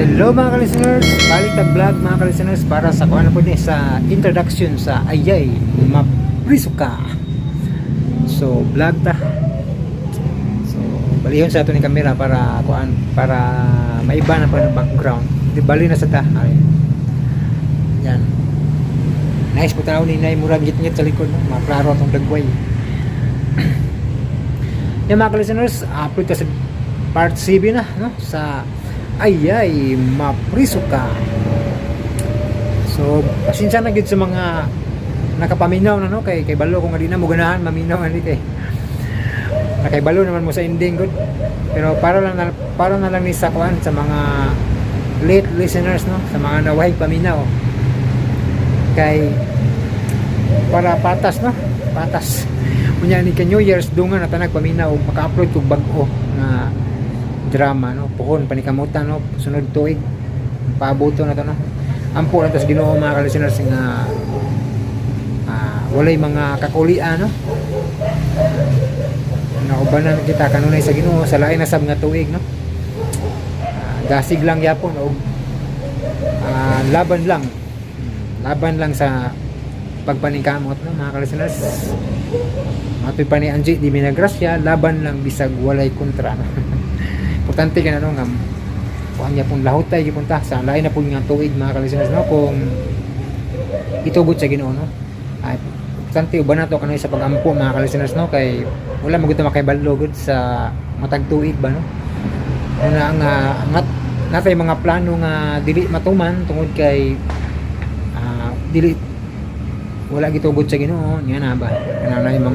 Hello mga ka-listeners, balik tag vlog mga ka-listeners para sa kuan po ni sa introduction sa Ayay Maprisuka. So vlog ta. So balihon sa ato ni kamera para kuan para maiba na pa ng background. Di bali na sa ta. Ay. Yan. Nice po tanaw ni Nay murag ngit-ngit sa likod, no? Maklaro atong dagway. Yan mga ka-listeners, upload ta sa part 7 na, no? Sa Ayay Maprisuka. So pasensya na gid sa mga nakapaminaw na, no, kay balo kung di na mo ganahan maminaw ani kay nakaibalo naman mo sa ending good. Pero para na lang ni sa kuan sa mga late listeners, no, sa mga nawahay paminaw kay para patas, no, patas unya ni kay New Year's dungan na tanag paminaw maka-upload kog bag-o na drama, no, puhon panikamutan, no, sunod tuig paaboto na to, no, ampo na tas Ginoo mga ka-listeners nga walay mga kakulian, no, naubanan kita kanunay sa Ginoo sa lain na sab nga tuig, no, dasig lang yapon og laban lang sa pagpaningkamot, no, mga ka-listeners. Matoy pa ni Angie di Minagrasya, laban lang bisag walay kontra, no. Importante ka na, no, nga kuhan niya pong lahutay gipunta sa lain na po nga tuig mga ka-listeners, no, kung itugot sa Ginoo, no. Ay importante uban nato kanay sa pagampo mga ka-listeners, no, kay wala maguto makaibalo gud sa matag tuig ba, no. Una ang natay mga plano nga dili matuman tungod kay dili wala gitugot sa Ginoo niya na ba kanang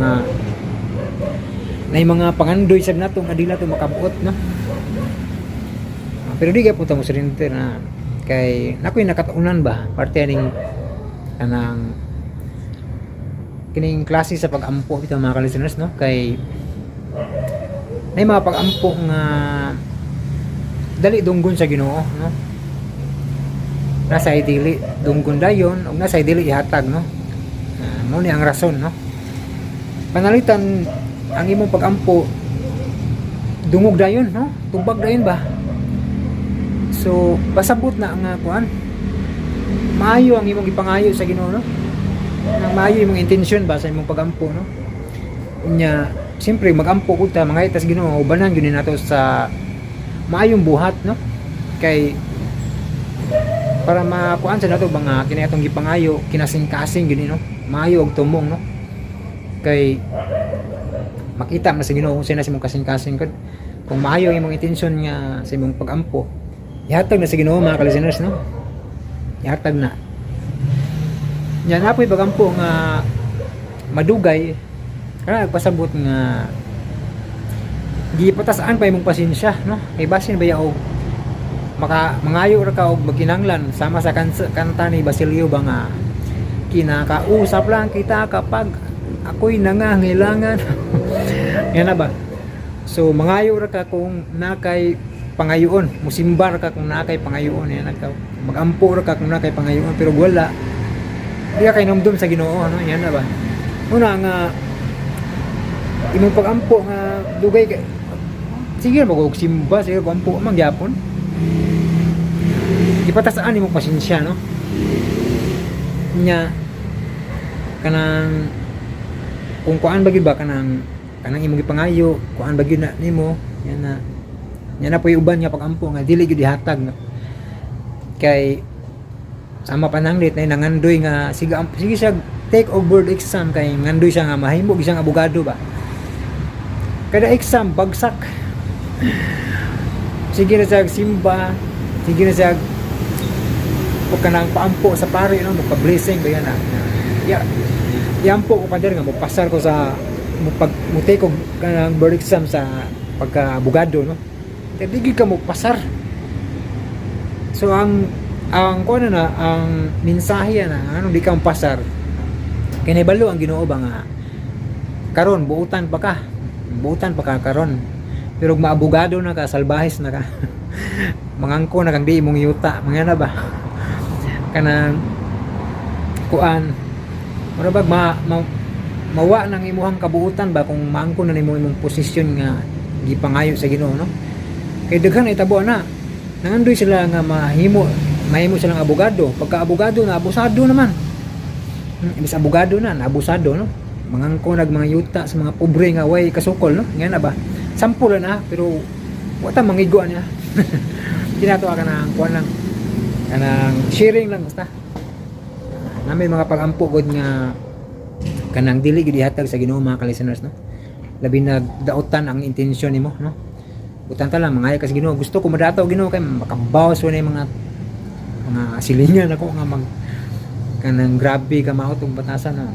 mga pangandoy sab nato nga dili nato makabuot, no. Pero di ka punta mo sa rinter na kay nakoy nakataunan ba parte aning kanang kining klase sa pag-ampo bitaw mga ka-listeners, no, kay may mga pag-ampo nga dali dunggon sa Ginoo, no, nasa dili dunggon dayon ug nasa dili ihatag, no. Mao ni ang rason, no, panalitan ang imong pag-ampo dungog dayon, no, tubag dayon ba. So pasabot na ang kuan maayo ang imong ipangayo sa Ginoo, no, nang maayo imong intensyon ba sa imong pag-ampo, no. Unya siyempre mag-ampo ko ta mga itas Ginoo ubanan gyud nato sa maayong buhat, no, kay para makuan sa nato mga kini atong gipangayo kinasing-kasing gyud, no, maayo og tumong, no, kay makita man sa Ginoo kung sino sa imong kasing-kasing kad kung maayo ang imong intensyon nga sa imong pag-ampo ihatag na sa Ginoo mga ka-listeners, no, ihatag na yan apoy pag-ampo nga madugay kana nagpasabot nga gipatasaan pa imong pasensya, no, kay basin baya og mangayo ra ka og magkinanglan sama sa kanta ni Basilio ba nga kinakausap lang kita kapag ako'y nangangailangan. Yan na ba? So mangayo ra ka kung nakay pangayoon, musimbar ka kung nakay pangayoon, yan nagka magampo ra ka kung nakay pangayoon, pero wala di ka kay namdum sa Ginoo, no, yan na ba? Una nga imong pagampo nga dugay kay sige mag-og simba sige pag-ampo man gyapon ipatasaan imong pasensya, no, nya kanang kung kuan bagi ba kanang imong gipangayo kuan bagi na nimo yan na po yung uban nga pag-ampo nga dili gyud ihatag, no, kay sama pananglit na nangandoy nga sige siya take over exam kay ngandoy siya nga mahimo siyang abogado ba kada exam bagsak sige na siya simba sige na siya o kanang paampo sa pare, no, magpa-blessing ba yan, iampo ko pa din nga magpasar ko sa take ko kanang board exam sa pagka-abogado, no, hindi ka magpasar. So ang kuno na ang mensahe na anong di ka magpasar kinahibalo ang Ginoo ba nga karon buutan pa ka karon pero maabogado na ka salbahis na ka mangangko na kang di imong yuta mga na ba kanang kuan murabag mawa nang imuhang kabuutan ba kung maangko na nimo imong posisyon nga gipangayo sa Ginoo, no, kay daghan itabo na nangandoy sila nga mahimo silang abogado. Pagka abogado na abusado naman. Imbis abogado na abusado, no? Mangangkonag mga yuta sa mga pobre nga way kasukol, no? Nga na ba? Sample na pero wata mangiguan niya. Tinato ka na kuan lang. Kanang sharing lang basta. Namin mga pagampo gud nga kanang dili gid ihatag sa Ginoo mga ka-listeners, no? Labi nagdaotan ang intensyon nimo, no? Butan ta lang mga ka sa Ginoo. Gusto ko madato Ginoo kay makabawas wa na mga silingan ako nga kanang grabe ka mao tong batasan, no?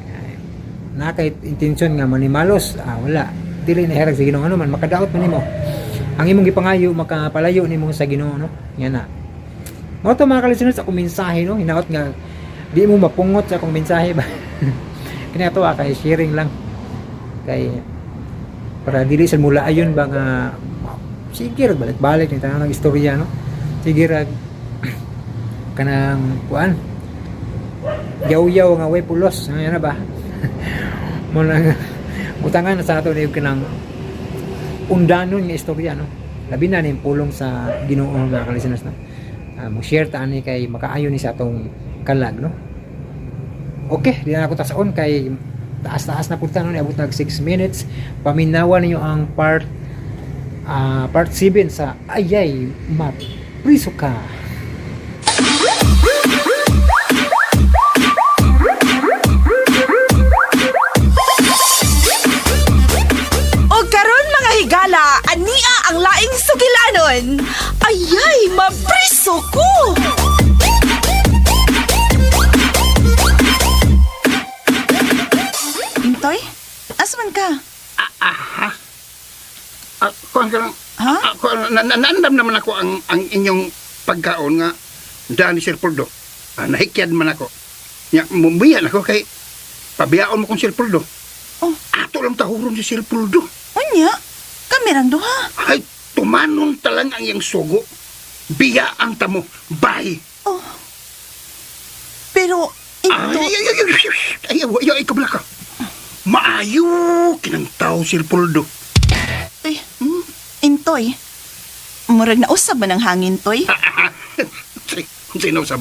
Na kay intensyon nga manimalos, wala. Dili na herag sa Ginoo ano man makadaot man nimo. Ang imong gipangayo makapalayo nimo sa Ginoo, no? Yan na. Mao to mga ka-listeners ako mensahe, no? Hinaot nga di mo mapungot sa akong mensahe ba. Kaya to kay sharing lang kay para dili sa mula ayon ba nga sige balik-balik ni tanang istorya, no? Sige ra kanang kuan yaw-yaw nga way pulos ano na ba. Mo nang utangan na sa ato ni kanang undanon nga istorya, no? Labi na ning pulong sa Ginoo nga ka-listeners, no? Mo share ta ani kay makaayo ni sa atong kalag, no? Okay, di na ako tasaon kay taas-taas na punta, no? Niabot nag 6 minutes. Paminawan niyo ang part 7 sa Ayay Mapriso Ka. O karon mga higala, ania ang laing sugilanon. Ayay, mapriso ko! Intoy, asman ka? Kuan ka lang. Ha? Naandam naman ako ang inyong pagkaon nga daan ni Sir Puldo. Nahikyad man ako. Mumiyan ako kay pabiyaon mo kong Sir Puldo. Oh. Ato lang tahuron si Sir Puldo. Unya, kamerang duha. Ay, tumanon talang ang iyang sugo. Biya ang tamo. Bye. Oh. Pero, Intoy... Ay, kabla ka. Maayo kinang tao Sir Puldo. Intoy, murag na usab man ang hangin, Toy. Sino sab?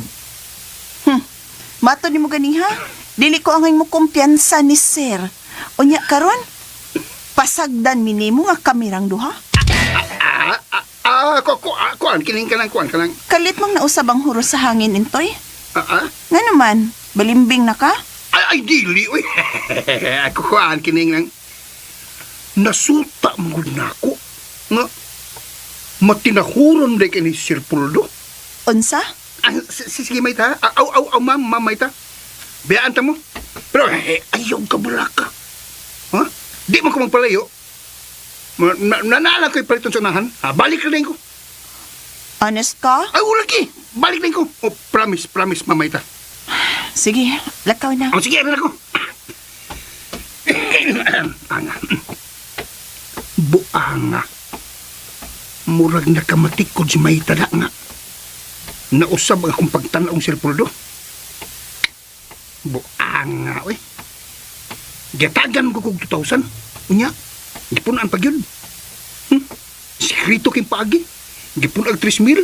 Mato ni mo gani ha? Dili ko angay mo kumpiyansa ni Sir. Unya karon, pasagdan mi nimo nga kamirang duha. Kuan, kining ka lang, kuan ka lang. Kalit mang nausab ang huros sa hangin, Intoy. Nga naman, balimbing na ka? Ay, dili, uy. Ako kuan, kining lang. Nasuta mo na ako. Nga, matinahuron day ni Sir Puldo. Unsa? Sige, may ta. Ma'am, may ta. Biyaan ta mo. Pero, ayaw ka bala ka. Ha? Di mo ko magpalayo. Nanala ko'y paliton sa unahan. Balik na ko. Honest ka? Ay, lagi. Balik na ko. Oh, promise, mamay ta. Sige, lakaw na. Sige, ano na ko. Anga. Buanga. Murag nakamatikod si Mayta na nga. Nausab ang akong pagtanaong Sir Puldo. Buanga, oy. Gatagan ko kong 2,000. Unya, gipunaan pag yun. Sikrito king paagi. Gipunag 3,000.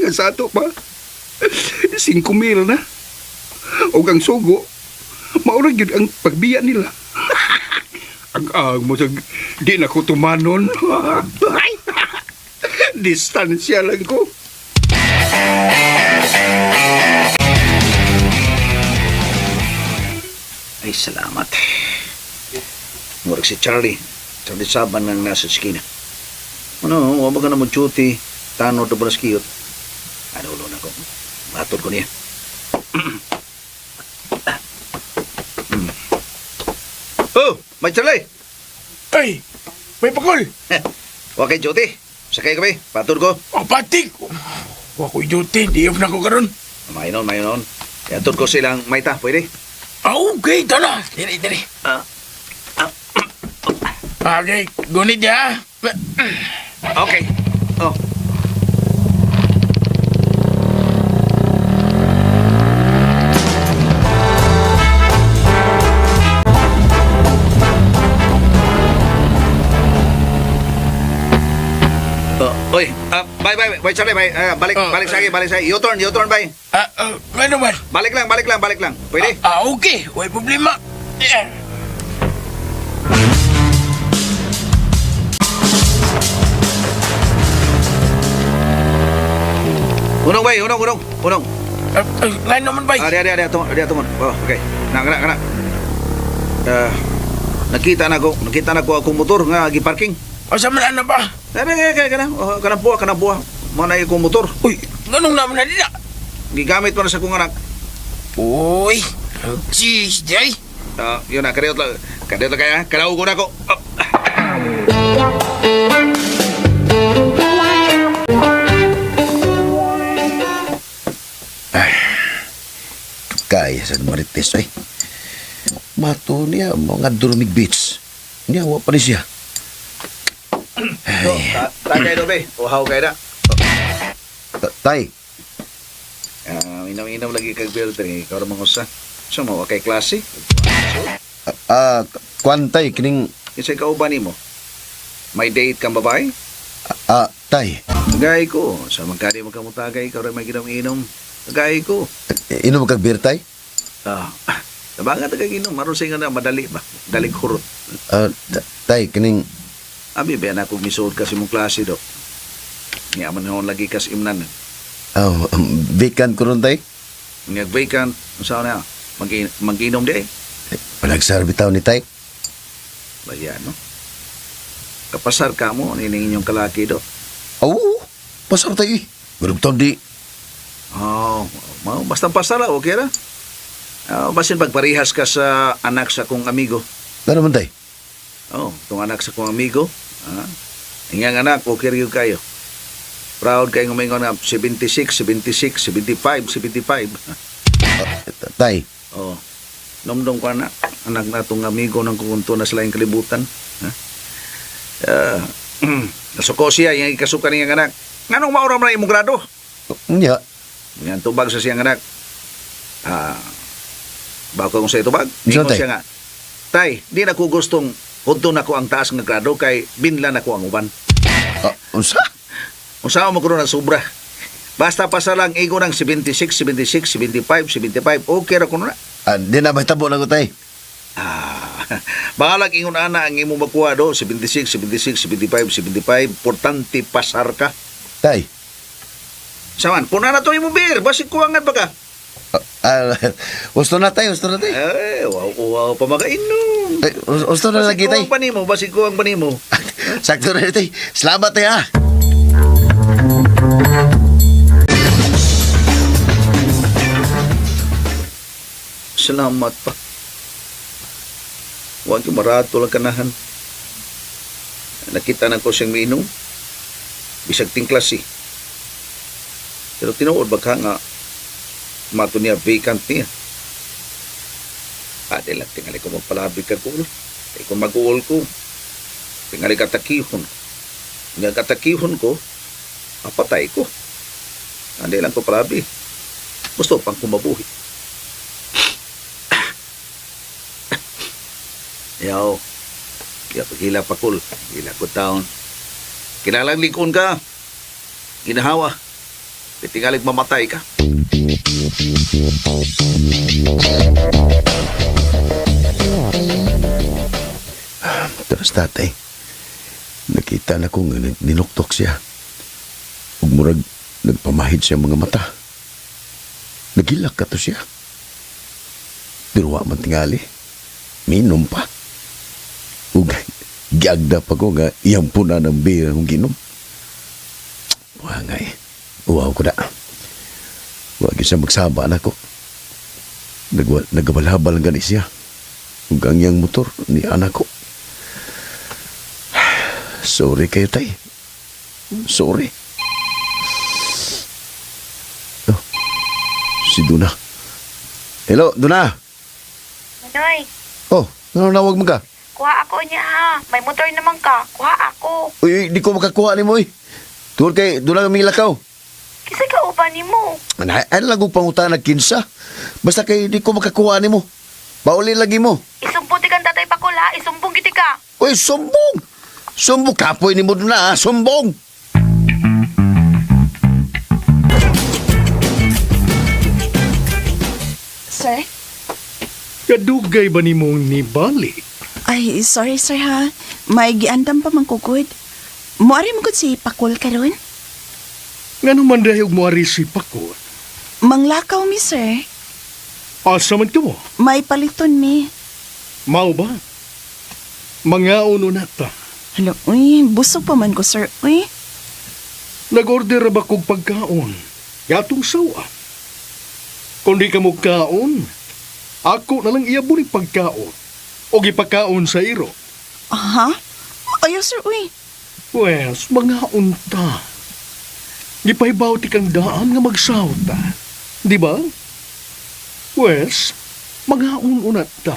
Nga sa ato pa. 5,000 na. O ang sugo, maurag yun ang pagbiya nila. Ang mo sa di na ko tumanon. Distansya lang ko. Ay, salamat. Murag si Charlie Saban ng nasa skina. Ano, wabag ka na mag-duty. Tanod na ba na skiyot? Ano, ulo na ko. Matod ko niya. Oh, may Charlie! Ay, may pakol. Huwag kay duty. Sakay kami. Patod ko. Oh, patik. Wako'y duty. Di off na ko karon. Mayon. Yatod ko silang Mayta. Pwede? Okay, tala. Dili. Okay, gunit ya. Okay. Oh. Oy, bye, Charlie, bye. Balik sa akin, balik sa akin. U-turn, bye. Ano man? Balik lang. Pwede? Okay. May problema. Yeah. Unong, bay, unong. Lain naman ba? Dia tungod. Oh, okay. Kana. Nakita na ko akong motor nga giparking. O sa man na ba? Kana buha. Mo na akong motor. Uy, ganun naman na nila. Gigamit pa na sa akong anak. Uy, jeez, Jay. Yun na, kadiyot lang kaya. Kalaw ko na ko. Kaya sa Marites ay. Mato niya mga Durumig Beach. Niya wa pa ni siya. Tagay do be. Uhaw kay da. Tay, Inaw lagi kag filter ikaw ra mangusa. So mo kay klase. kwantay kining Kisay kauban nimo. May date kang babae? tay. Tagay ko. Sa magkari mo kamutagay ikaw ra may ginom-inom. Tagay ko. Inom kag beer tay? Tabangan tagaginom. Marusay nga na madali ba? Dalig kurot. Tay kining Abi ba na kung misuod kasi mong klase do. Nga man hon lagi kas imnan. vacant ko ron tay. Nga vacant. Saan na? Mag-inom di eh. Panagsarbi taon ni tay. Bayan, no? Kapasar ka mo, nining inyong kalaki do. Oo, pasar tay. Gurugtong di. Basta pasar lang, okay ra. Basin pagparihas ka sa anak sa kong amigo. Ano naman tay? Itong anak sa kong amigo. Inyang anak, okay rin kayo. Proud kayo ngumingon nga 76, 75. Tay, Nomdong ko anak na itong amigo ng kukunto na sila yung kalibutan. Nasuko siya, yung ikasuka niyang anak. Nganong maura mo na imong grado? niya. Yan, tubag sa siyang anak. Bako kung sa itubag. Saan, Ingon tay? siya nga, tay, di na ko gustong hunto na ko ang taas ng grado kay binlan ako ang uban. Unsa? Usawa mo ko na sobra. Basta pa sa lang igo ng 76, 75, okay ra ko na. Di na mahitabo na ko tay. Bahalag ingon ana ang imo makuha do 76, 75, importante pasar ka. Tay, Saman, puna na to imo beer, basig kuwangan pa ka. gusto na tay. Wow, pamagainom. Gusto na lagi tay. Basig kuwang pa nimo, basig kuwang pa nimo. Sakto na tay. Salamat tay ha. Salamat pa. Huwag yung marato lang kanahan. Nakita na ko siyang miinom. Bisag ting klase. Pero tinuod baka nga mato niya vacant niya. Ade lang tingali ko magpalabig ka ko. Kung mag-uol ko, tingali katakihon. Nga katakihon ko, apatay ko. Ade lang ko palabi. Gusto pang kumabuhi. Yaw, kaya paghila pakul, hila ko taon. Kilalang likon ka, ginahawa, titingalig mamatay ka. Terus tatay, nakita na ko nga ninuktok siya. Ug murag nagpamahid siya mga mata. Nagilak ka to siya. Pero wa man tingali. Minom pa. Ug giagda pa ko nga iyang puna ng beer akong ginom. Wangay. Uwaw ko na. Wag siya magsaba na ko. Nagabalhabal nga ni siya. Ug ang iyang motor ni anak ko. Sorry kayo, tay. Sorry. Si Duna. Hello, Duna. Noy, Nanawag mo ka? kuha ako niya ha. May motor naman ka. Kuha ako. Uy, di ko makakuha ni mo eh. Tuwal kay, doon lang may lakaw. Kasi ka uban ni mo. Ano lang kong pangutan na kinsa? Basta kay di ko makakuha ni mo. Pauli lagi mo. Isumputi kang tatay pakul ha. Isumpong kiti ka. Uy, sumbong! Sumbong, kapoy ni mo doon na, sumbong! sir. Kadugay ba ni mong nibali? Ay, sorry, sir, ha. May giandam pa man kugod. Muari mo gud si Pakul karon? Nga naman dahil mo ari si Pakul. Manglakaw mi, sir. Asa man ka mo? May paliton mi. Mao ba? Mga uno na ta. Hala, uy, busog pa man ko, sir. Uy, Nag-order ba kong pagkaon? Yatong sawa. Kung di ka mo kaon, ako na lang iyabo ni pagkaon. O gipakaon sa iro. aha? Ayaw, sir, uy. Wes, mga unta. Gipahibaw ti kang daan nga magsawta. Di ba? Wes, mga ununat ta.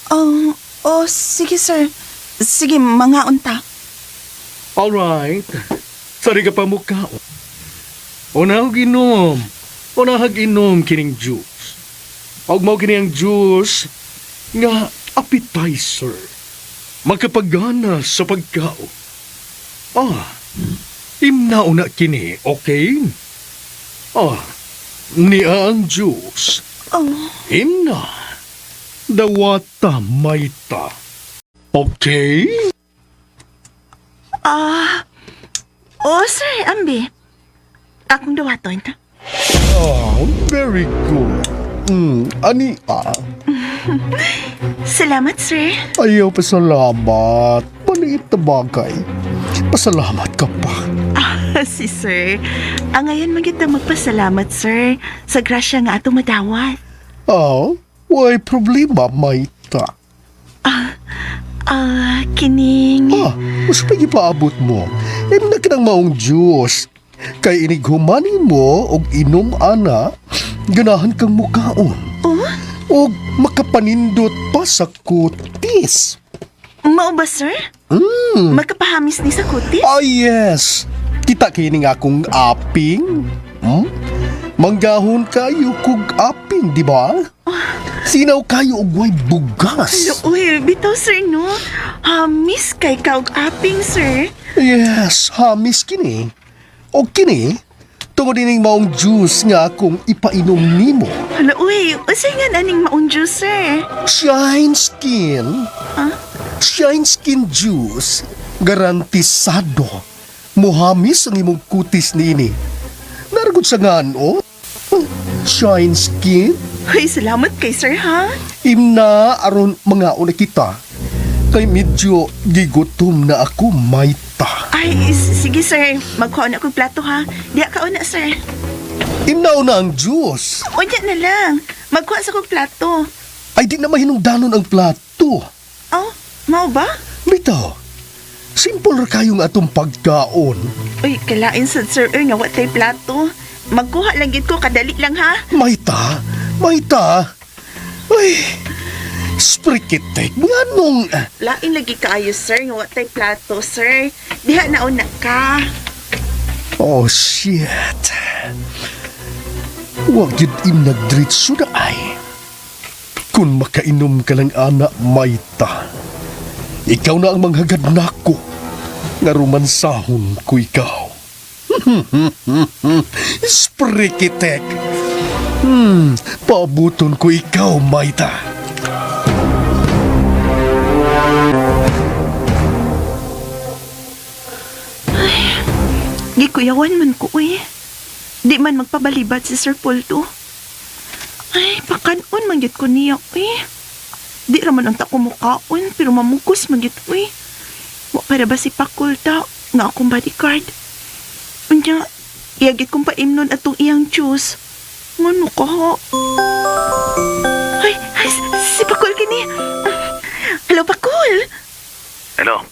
Oh, sige, sir. Sige, mga unta. Alright. Sari ka pa mo kaon. Unahag inom. Unahag inom kining juice. Pag mo kining juice, nga appetizer. Magkapagana sa pagkaon. Imnao na kini, okay? Niya ang juice. Oh, Imna. Dawata maita. Okay? oh, sir, ambi. Akong dawaton. Very good. Ani Salamat, sir. ayaw pasalamat. Maliit na bagay. Pasalamat ka pa. Si sir. Ngayon magita magpasalamat, sir. Sa grasya nga atong madawat. Why problema, maita? Kining... Mas pagipaabot mo. Na ka ng maong Diyos. Kay inighumanin mo og inom ana, ganahan kang mukaon. Og makapanindot pa sa kutis. Mao ba, sir? Magkapahamis ni sa kutis? Yes. Kita kining akong aping. Manggahon kayo kog aping, di ba? Sinaw kayo og way bugas. Uy, bitaw, sir, no? Hamis kay kaog aping, sir. Yes, hamis kini. O kini, tungod dining maong juice nga akong ipainom nimo. Hala, uy, usay nga naning maong juice, sir. Shine Skin. Shine Skin Juice. Garantisado. Muhamis ang imong kutis nini. Naragod sa ngano. Shine Skin. Uy, salamat kay sir, ha? Imna aron mga una kita. Kay medyo gigutom na ako, maita. Ay, sige, sir. Magkuha na akong plato, ha? Diya ka na, sir. Imna una ang juice. Unya na lang. Magkuha sa akong plato. Ay di na mahinungdanon ang plato. Oh, mau ba? Bitaw, simple ra kayong atong pagkaon. Uy, kalain sa sir, nga watay plato. Magkuha lang gid ko, kadali lang, ha? Maita, ay, sprikitek, nga nung, Lain lagi kaayo, sir, nga watay plato, sir. Diha nauna ka. oh shit. Huwag yun nagdiritso na ay. Kung makainom ka lang, ana, Maita, ikaw na ang manghagad nako, nga romansahon ko ikaw. Sprikitek. Paabuton ko ikaw, Maita. Gikuyawan man ko, uy. Di man magpabalibat si Sir Polto. Ay, pakanon man gyud ko niya, uy. Di raman ang tako mukaon, pero mamukos man gyud, uy. Wa para ba si Pakulta nga akong bodyguard? Unya, iyagit kong paimnon atong iyang juice. Ngano ka, ho? Ay, si Pakul kini. Hello, Pakul. Hello?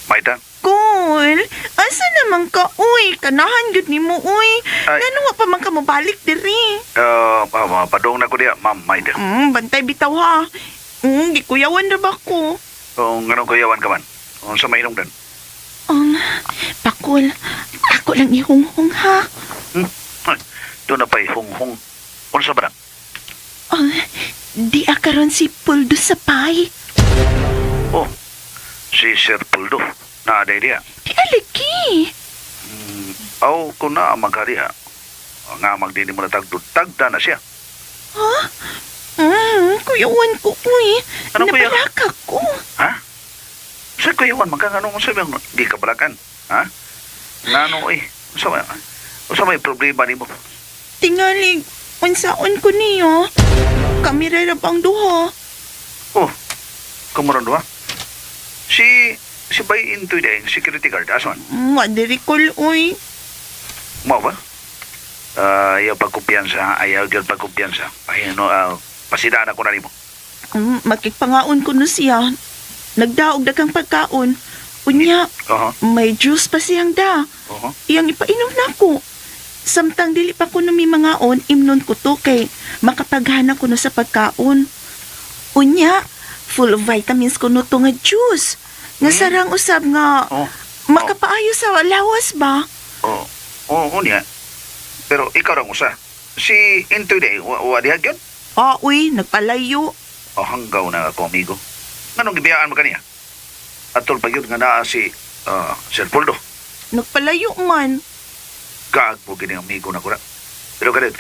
Maita? Kul, asa naman ka, uy? Kanahan gyud nimo, uy. Ay. Ngano nga pa man ka mobalik diri? Padong na ko diya, Ma'am Maita. Bantay bitaw, ha. Gikuyawan na ba ko? Kung anong kayawan ka man, kung sa mainong dan. Pakul, ako lang ihunghong, ha. Doon na pa'y hung-hung. Unsa ba na? Di akaron si Puldo sa pay. Oh, si Sir Puldo. Naaday diya. Di alagi. Kung na magkariya. Nga magdini mo na tagda na siya. Kuyawan ko, uy. Ano, kuya? Napalakak ko. Ha? Sa kuyawan, magkano mo sabi mo, di ka balakan. Ha? Ngano eh. Usa may problema ni mo. Tingalig, unsaon ko niyo. Kami rarap ang duha. Oh, kumuran doa. Si Bay Intoy dahil security guard, asan? Madirikol, uy. Mo ba? Ayaw pagkumpiyansa, ayaw gyud pagkumpiyansa. Ay, no, pasidaan ako na nimo. Makikpangaon ko no siya. Nagdaog dagang pagkaon. Unya, may juice pa siyang da. Iyang ipainom na ko. Samtang dili pa ko numi mangaon, imnon ko to kay makapaghana ko no sa pagkaon. Unya, full of vitamins ko no to nga juice. Nga sarang usab nga makapaayo sa lawas ba? Unya. Pero ikaw lang usa. Si Intoy dahil, wadiha gyud? Uy, nagpalayo. Hanggaw na ako, amigo. Anong gibiyaan mo kaniya? Atol pa yun nga naa si Sir Poldo. Nagpalayo man. Kaagpo kini amigo na ko na. Pero karit.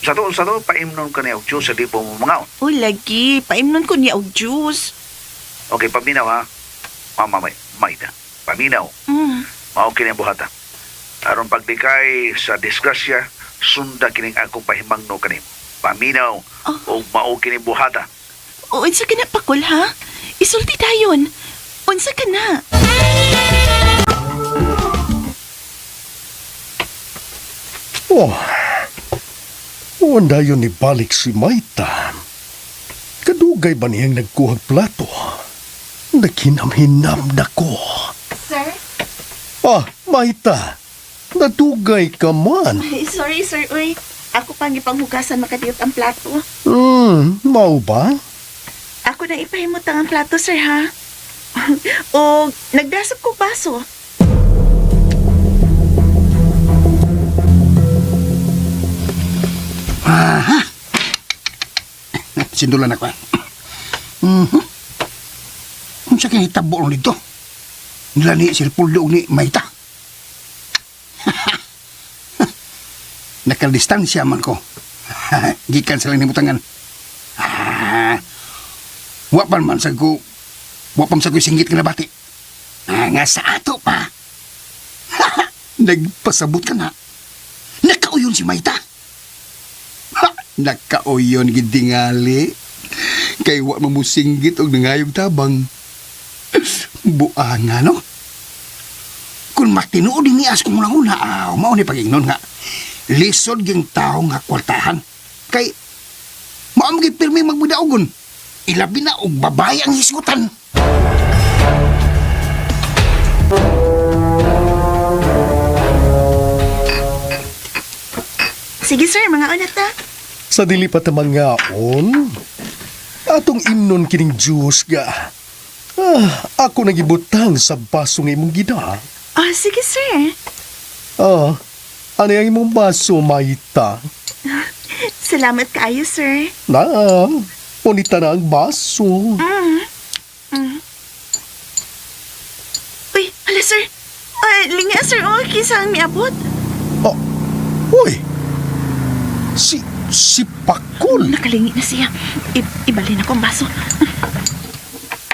Sa to, paimnon ka niya og juice sa di po mo mga on. Uy, lagi. Paimnon ko niya og juice. Okay, paminaw ha. Mama, Maida. Paminaw. Mao kini ang buhata. Aron pagdikay sa disgrasya, sunda kining akong pahimangno kanimo. Paminaw o mao kini buhata. Unsa ka na, Pakol, ha? Isulti dayon. Unsa ka na? Wanda yun ni balik si Maita. Kadugay ba niyang nagkuhag plato? Naghinam-hinam na ko. Sir? Maita. Nadugay ka man. Sorry, sir. Uy, ako pang ipanghugasan makadiyot ang plato. Mau ba? Ako na ipahimot ang plato, sir, ha? O, nagdasap ko baso. Sindulan ako. Kung sa kinitabo lang dito, nila ni Sir Poldo ni Maita. Nakadistansya man ko. Gikan sa lang ni mutangan. Wapan man sa ko singgit ka na bati. Nga sa ato pa. Nagpasabot ka na. Nakauyon si Maita. Nakauyon gidingali. Kay wa mamusinggit og nangayog tabang. Buanga, no? Kung matinuod ni as kung una, mao ni pag-ingnon nga. Lisod ging tao nga kwartahan. Kay mao gi pirmi magbudaogon. Ilabi na og babae ang hisgutan. Sige, sir. Mga unat na. Sa dili pa tamangaon, atong imnon kining juice ga. Ako nagibutang sa baso nga imong gida. Sige, sir. Ano yung imong baso, Maita? Salamat kaayo, sir. Punita na ang baso. Uy, hala, sir. Linga, sir. Okay, saan miabot? Uy! Si Pakol. Nakalingi na siya. Ibalin ako ang baso.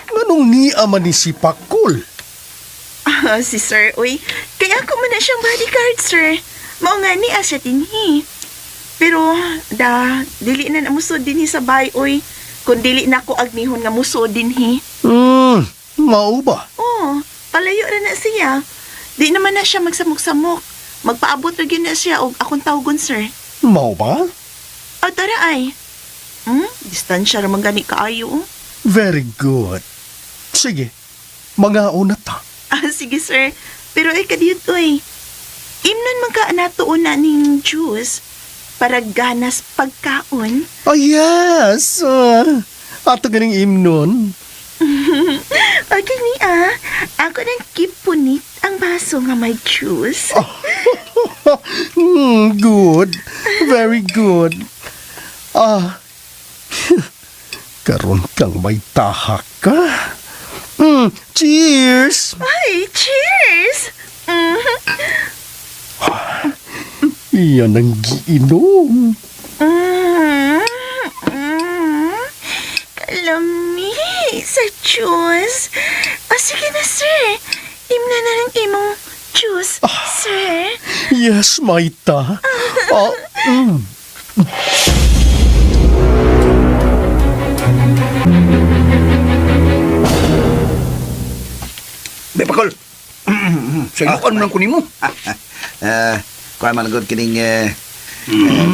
Anong niya man ni si Pakol? Si sir, uy. Kaya ako man na siyang bodyguard, sir. Mao nga ni siya dinhi. Pero, dili na namusod dinhi sa bay, uy. Kung dili na ako agnihon nga musod dinhi. Mao ba? Palayo rin na siya. Di naman na siya magsamok-samok. Magpaabot na na siya og akong tawgon, sir. Mao ba? Tara ay. Distansya raman gani kaayo. Very good. Sige, mga una ta. Sige, sir. Pero kadiyot, uy. Imnon man ka natuon na ning juice para ganas pagkaon. Yes! Ato ganing imnon. Okay ni, ako nang kipunit ang baso nga may juice. Good. Very good. Karon kang may tahak ka. Cheers! Ay, cheers! Iyan ang giinom. Kalami, sa Diyos. Sige na, sir. Imna na ng imong juice, sir. Yes, Maita. Be pakol. Sayuan man ko nimo. Kuha man agad kining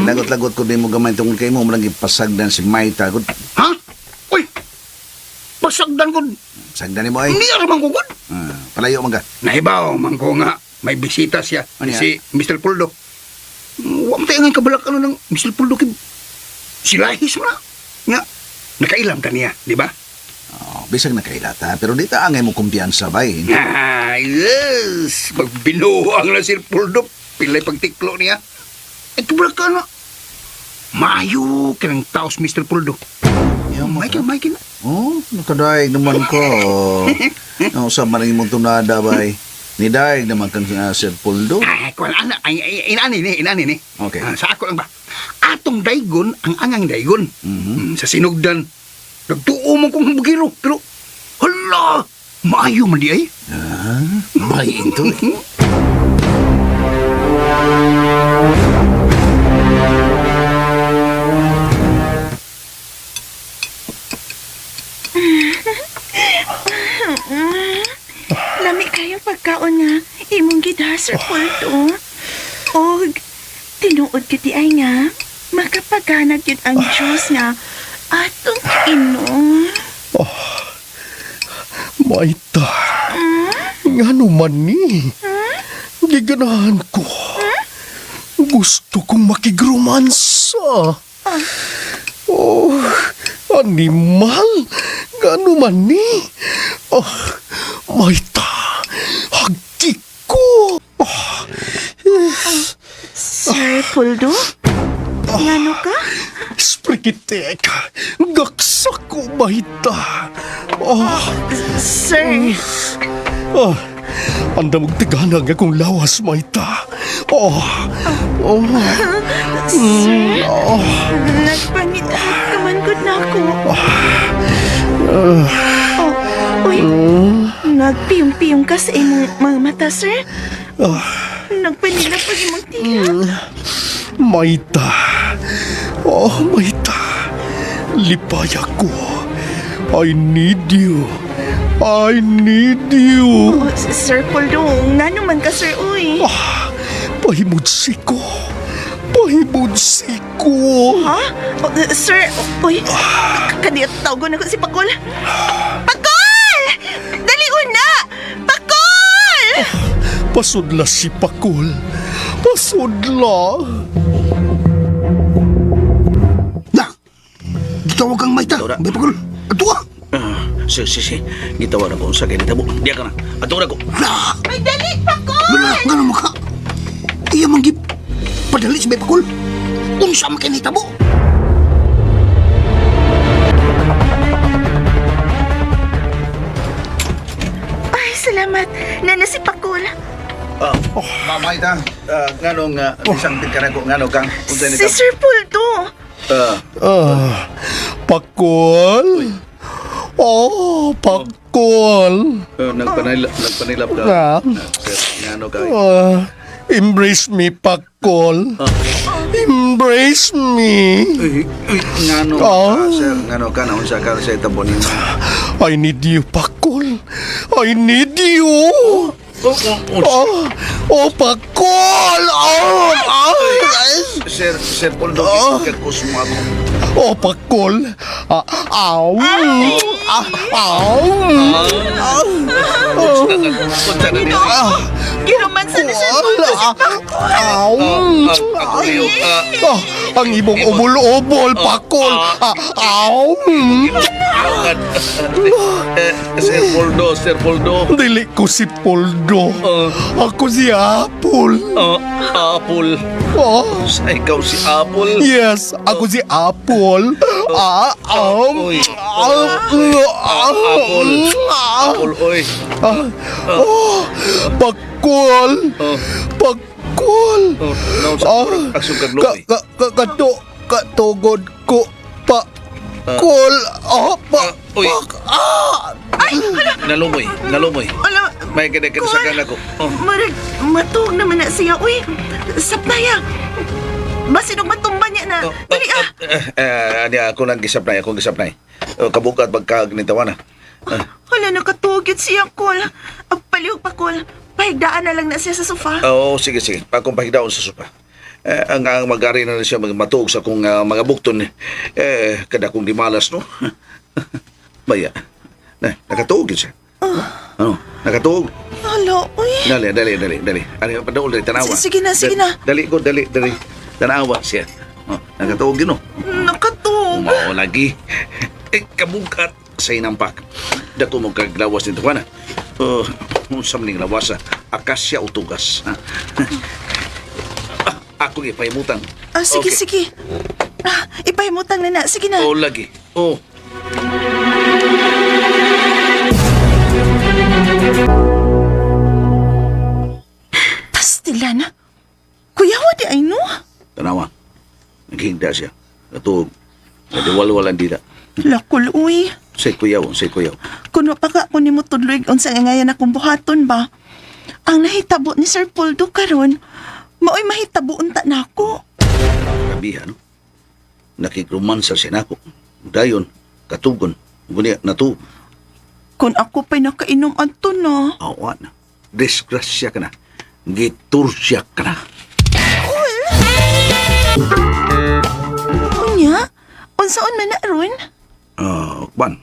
lagot-lagot ko din mo gamay tungkol kay mo malang ipasagdan si Maita gud. Ha? Uy. Pasagdan ko. Sagdan ni mo ay. Hindi man ko gud. Palayo man ka. Nahibaw man ko nga may bisita siya Ano yan? si Mr. Puldo. Wa tayo nga kabalak ano ng Mr. Puldo kay silahis mo na. Nga nakailam ka niya, di ba? Oh, bisag na kailata pero di ta angay mo kumpiyansa bay. Yes! Pag binuang na si Puldo, pilay pagtiklo niya. Ito ba ka na? Mayo ka ng taos, Mr. Puldo. Maikin. Oh, nakadaig naman ko. No, sa maring mong tunada bay. Ni daig naman kang Sir Puldo. Inani ni. Okay. Sa ako lang ba? Atong daygon, ang angang daygon. Sa sinugdan, nagtuo mo kong bugiro. Pero, hala, maayo man di ay. Bay ito eh. Lami kayong pagkaon nga imong gidar, Sir Pulto. Og, tinuod ka di ay nga, makapaganag yun ang Diyos nga atong inom. Maita. Nga naman ni. Giganahan ko. Gusto kong makigromansa. Oh, animal. Nga naman ni. Maita. Hagi ko. Sir Puldo? Ngano ka? Sprikitek. Gaksa ko, Maita. Sir, Anda mong tiganang akong lawas, Maita. sir, nagpangit-amot ka man good na ako. Uy, nagpiyong-piyong ka sa imong mga mata, sir. Nagpanila pag imong tiyak. Maita. Maita. Lipay ako. I need you. I need you. Sir Puldo, nga naman ka, sir, uy. Pahimudsi ko. Pahimudsi ko. Ha? Sir, uy, kadiyat tawgon ako si Pakol. Pakol! Dali una! Pakol! Pasudla si Pakul. Pasudla. Na! Gitawag kang Maita. Tora. Be pakol. Ato Si. Gitawag ako sa kay nitabo. Diya ka na. Ato na ko. Na! May dali, Pakol! Wala, nga naman ka. Iya manggip. Padali si Be pakol. Unsa man kinita mo? Ay, salamat. Nana si Pakol. Maita. Nganong isang ka na ko. Nganong kang. Si Sir Puldo. Pakul. Pakul. Nagpanilap ka. Nganong ka. Embrace me, Pakul. Embrace me. Nganong sir. Nganong ka na. Unsa ka sa itabon niyo. I need you, Pakul. I need you. Pakul. Sir Poldo. Kakus mo ako. Pakul. Giromansa na Sir Puldo si Pakol. Ang ibong umul-ubol, Pakul. Sir Poldo. Dili ko si Poldo. Ako si Apple. Apple. Sa ikaw si Apple. Yes, ako si Apple. Apple. Apple, oy. Pakul. Kol! Oh, naon sa aksyon kag Lumoy. Katugod ko pa. Kol! Uy. Nalumoy. Ala, May kinasagang ako. Oh. marag, matuog naman na siya. Uy, saplaya. Basin og matumba niya na. Dali Ako lang gisapnay. Kabukat pagkaag ni tawana. Hala, nakatugid siya, Kol. Paliw pa, Kol. Pahigdaan na lang na siya sa sofa. Oo, sige. Akong pahidaon sa sopa. Ang mag-ari na siya matuog sa kong mga bukton. Kada kong dimalas, no? Baya. Nakatuog siya. Ano? Nakatuog? Hala, uy. Dali. Ano, padaol dali, tanawa. Sige na. Dali. Tanawa siya. Nakatuog yun, no? Nakatug. Umao lagi. Kabukat sa inampak. Dako mo kaglawas nito ka na. Unsam ning lawas akasya utugas. Ako ipahimutang. Sige. Okay. Sige. Ipahimutang na. Sige na. Lagi. Pastilan. Kuya, wadi ay no? Tanawa. Naghingda siya. Natuog. Nadiwalwalan dida. Lakul, uy. Say kuyaw. Kuno pa ka kung ni mo tudloy unsa nga ngayon akong buhaton ba? Ang nahitabo ni Sir Poldo karon, maoy mahitabo unta nako. Kabiha, no? Nakikromansa siya nako. Dayon, katugon. Ngunya, natu. Kung ako pa'y nakainom adto na. Awan. Disgrasya ka na. Gitursya ka na. Unya, unsaon man na ron? Kwan.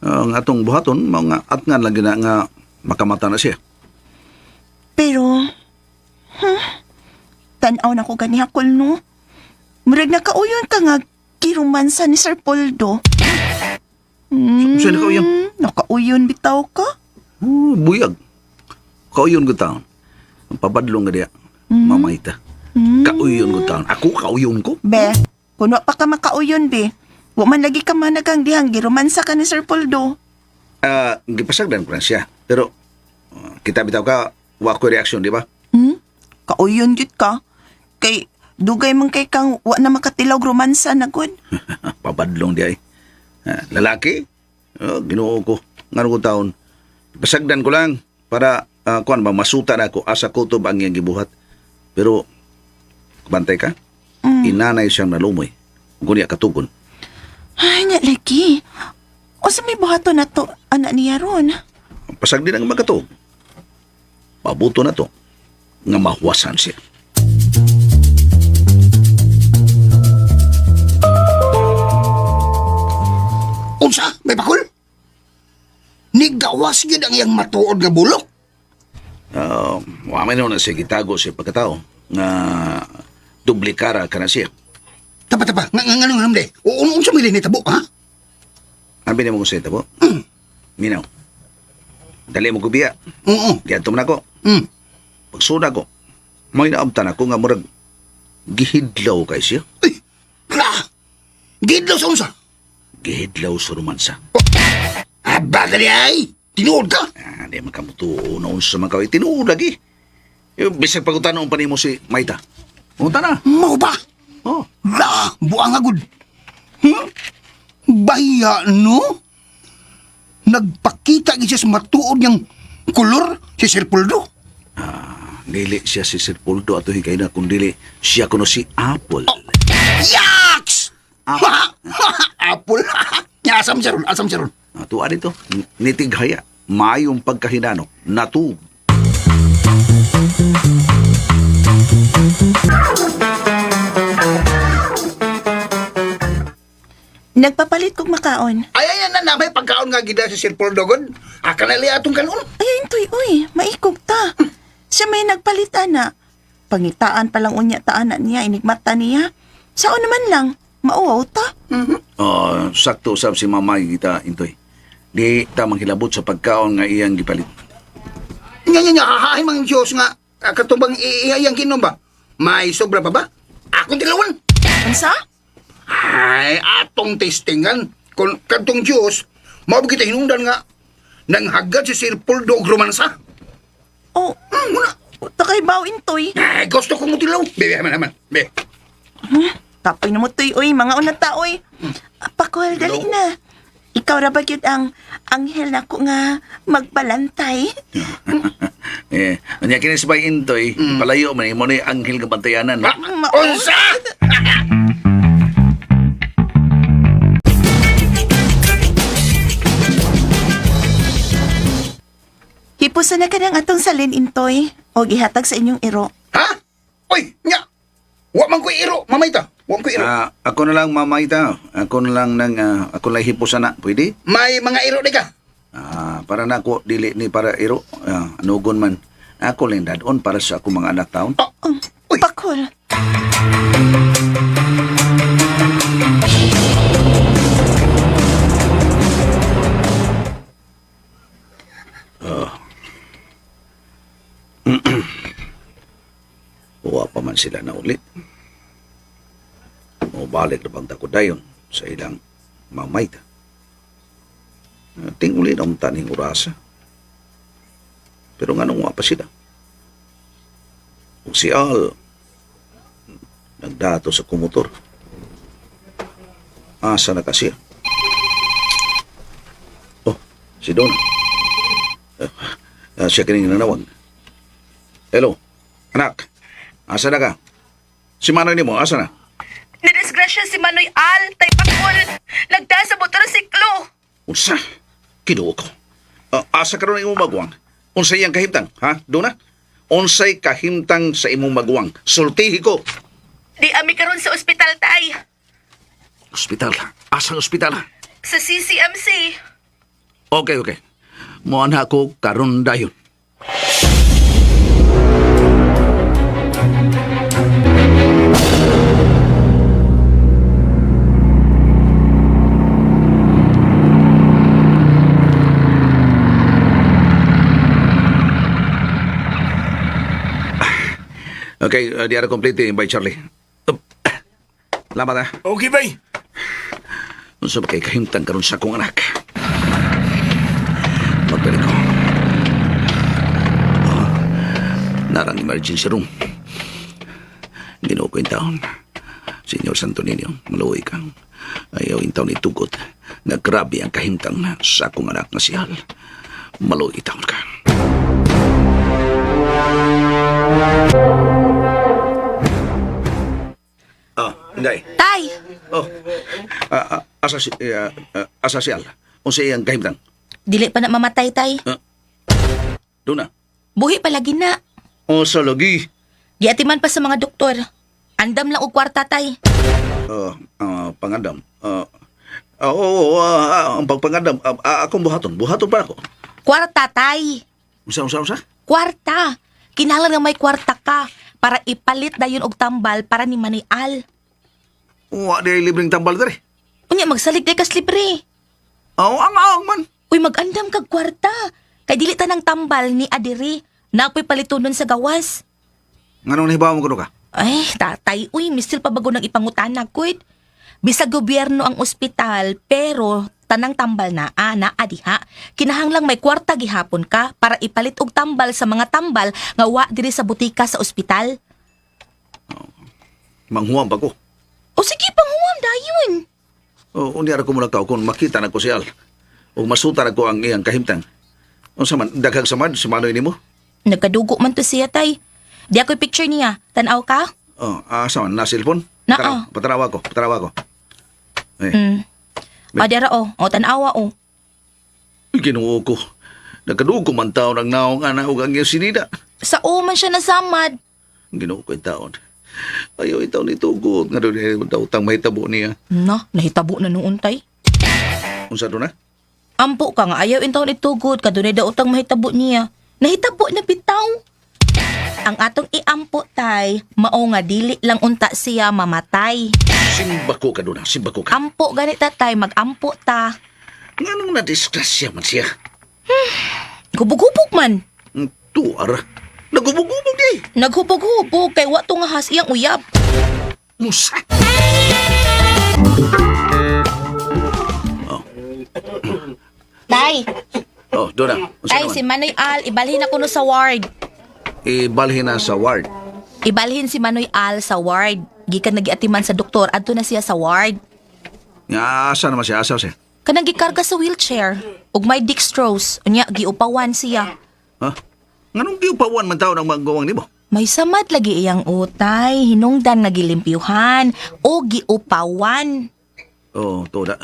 Ang atong buhaton, mga atngan lagi na nga makamata na siya. Pero, tanaw na ko ganihakol no. Murag nakauyon ka nga kirumansa ni Sir Poldo. Saan nakauyon? Nakauyon bitaw ka? Buyag. Kauyon ko taon. Ang pabadlong nga diya. Mamayta. Kauyon ko taon. Ako kauyon ko? Be, kuno pa ka makauyon be. Wa man lagi ka managang dihang giromansa ka ni Sir Poldo. Gipasagdan ko na siya. Pero, kita bitaw ka, wa ko reaksyon, di ba? Kauyon jud ka. Kay, dugay man kay kang wa na makatilaw romansa na gud. Pabadlong di ay. Lalaki? Ginoo ko. Nga ko taon. Pasagdan ko lang para kuan ba masuta na ako asa ko to ba ang iyang gibuhat. Pero bantay ka? Inanay siyang nalumoy. Gunya katugon. Ay, nga lagi. O sa may buhato na to, anak niya ron. Pasagdin ang magkatog. Pabuto na to. Nga mahuwasan siya. Unsa? May bakul? Nigawas yun ang iyang matuod nga bulok. Waman na siya gitago siya pagkatao. Nga duplikara ka na siya. Tapa. Nga naman de. Unsa may ni tabo, ha? Abi na mo ko sa itabo. Minaw. Dali mo ko biya. Oo. Giyantom na ko. Pagsuna ko, may naamtan ako nga murag gihidlaw kay siya. Ay! Hala! Gidlaw sa unsa? Gihidlaw sa romansa. Aba, dali ay! Tinuod ka? Di makamutuo na unsa man kaway. Tinuod lagi. Bisag pagutanon pa nimo si Maita. Unta na. Mau ba? Oh. La! Buang agud. Baya, no? Nagpakita gid siya sa matuod niyang kulor si Sir Poldo. Dili siya si Sir Poldo ato higay na kung dili siya kuno si Apple. Yaks! Apple. Asam siya ron. Tuwa dito, nitighaya, mayong pagkahinano, natug. Nagpapalit kog makaon. Ay, na may pagkaon nga gida si Sir Poldo god. Akanali atong kanon. Ay, intoy, uy, maikog ta. Siya may nagpalit na. Pangitaan pa lang unya taan na niya, inigmata niya. Sao naman lang, mauwaw ta. Sakto sab si mamay kita, Intoy. Di tamang hilabot sa pagkaon nga iyang gipalit. Nya, hahay mang Diyos nga. Katubang iyang kinom ba? May sobra pa ba? Akong tilawan. Ansa? Ay, atong testingan. Kung katong Diyos, mao kita hinungdan nga nang hagad si Sir Poldo og romansa. Oh, Muna. takay ba trabaho intoy. Ay, gusto kong utilaw. Be, naman. Be. Tapoy na mo toy, uy, mga unang taoy. Pakol, dali na. Ikaw ra ba yun ang anghel na ko nga magbalantay? Anya kini sabay intoy, palayo man mo ni anghel nga bantayanan. Unsa? Hipuso na ka ng atong salin intoy o gihatag sa inyong iro. Ha? Oy, nya. Wa man ko iro, mamay ta. Wa man ko iro. Ako na lang mamayta. Ako na lang ako lang hipusan na. Pwede? May mga iro di ka. Para na ako dili ni para iro. Anugon man. Ako lang dadon para sa ako mga anak taon. Uy. Pakol. Uwa pa man sila na ulit. Balik na bang takodayon sa ilang mamayta. Tinguli na taning urasa. Pero nga nung pa sila. Kung si Al nagdato sa kumotor. Asa na kasi? Oh, si Donna. Siya kining nanawag. Hello, anak. Asa na ka? Si Manoy ni mo, asa na? Nadisgrasya si Manoy Al, tay pakol. Nagdaan sa motorsiklo. Unsa? Kinuo ko. Asa ka ron imong magwang? Unsay iyang kahimtang, ha? Doon na? Unsay kahimtang sa imong magwang? Sultihi ko. Di ami karon sa ospital, tay. Ospital? Asang ospital? Sa CCMC. Okay. Moan ako karon dayon. Okay, di ada complete by Charlie. Lamat ha. Okay, bay. Unsa ba kay kahimtang karon sa akong anak? Magbalik ko. Narang emergency room. Ginoo ko yung taon. Senyor Santo Niño, maluwi kang. Ayaw yung taon itugot. Nga grabe ang kahimtang sa akong anak na si Al. Maluwi taon ka. Inday. Tay! Oh. Asa si Al. Unsa iyang kahimtang? Dili pa na mamatay, tay. Doon na. Buhi palagi na. Unsa lagi? Giatiman pa sa mga doktor. Andam lang og kwarta, tay. Pangandam. Ang pagpangandam. Akong buhaton. Buhaton pa ako. Kwarta, tay. Unsa? Kwarta. Kinahanglan nga may kwarta ka para ipalit dayon og tambal para ni Manial. Wa di libreng tambal dere. Unya magsalig day kas libre. Ang man. Uy, magandam kag kwarta. Kay dili tanang tambal ni adiri. Napoy palitonon sa gawas. Nganong nahibaw mo kuno ka? Ay, tatay, uy, mistil pa bago nang ipangutana, kuit. Bisag gobyerno ang ospital, pero tanang tambal na, adiha. Kinahanglang may kwarta gihapon ka para ipalit og tambal sa mga tambal nga wa diri sa butika sa ospital. Manghuam pa ko. O sige, panghuwam dayon. Unyara ko muna tao kung makita na ko si Al. O masuta na ko ang iyang kahimtang. Unsa man, daghang samad, si Manoy ni mo? Nagkadugo man to siya, tay. Di ako'y picture niya. Tanaw ka? Asa man, na cellphone? Naa. Patarawa ko. O, dara o. O, tanawa o. Ginuo ko. Nagkadugo man taon ang naong anak o ang iyong sinida. Sa o man siya nasamad. Ginuo ko yung taon. Ayaw itaw ni Tugot. Nga doon daw tang mahitabo niya. Na, nahitabo na noon, tay. Unsa doon na? Ampo ka nga, ayaw intaw ni Tugod, kadunay daw utang mahitabo niya. Nahitabo na bitaw. Ang atong iampo, tay, mao nga dili lang unta siya mamatay. Simba ko ka doon. Simba ko ka. Ampo ganita, tay, mag-ampo ta. Nga nung nadisgrasya man siya. Gubog-gubog man. Tuara. Nagubog-ubog di. Naghubog-hubog, kay wato nga has iyang uyab. Musa. Tay, Doon na. Unsa tay, naman? si Manoy Al, ibalhin ako no sa ward. ibalhin na sa ward. Ibalhin si Manoy Al sa ward. Gikan nagiatiman sa doktor, adto na siya sa ward. Nga, asa naman siya? Asa siya? Kanang gikarga sa wheelchair. Ug may dextrose. Unya, giupawan siya. Ha? Nganong giupawan man tao ng magawang nimo? May samad lagi iyang utay. Hinungdan nga gilimpyuhan. O giupawan. Oh, toda.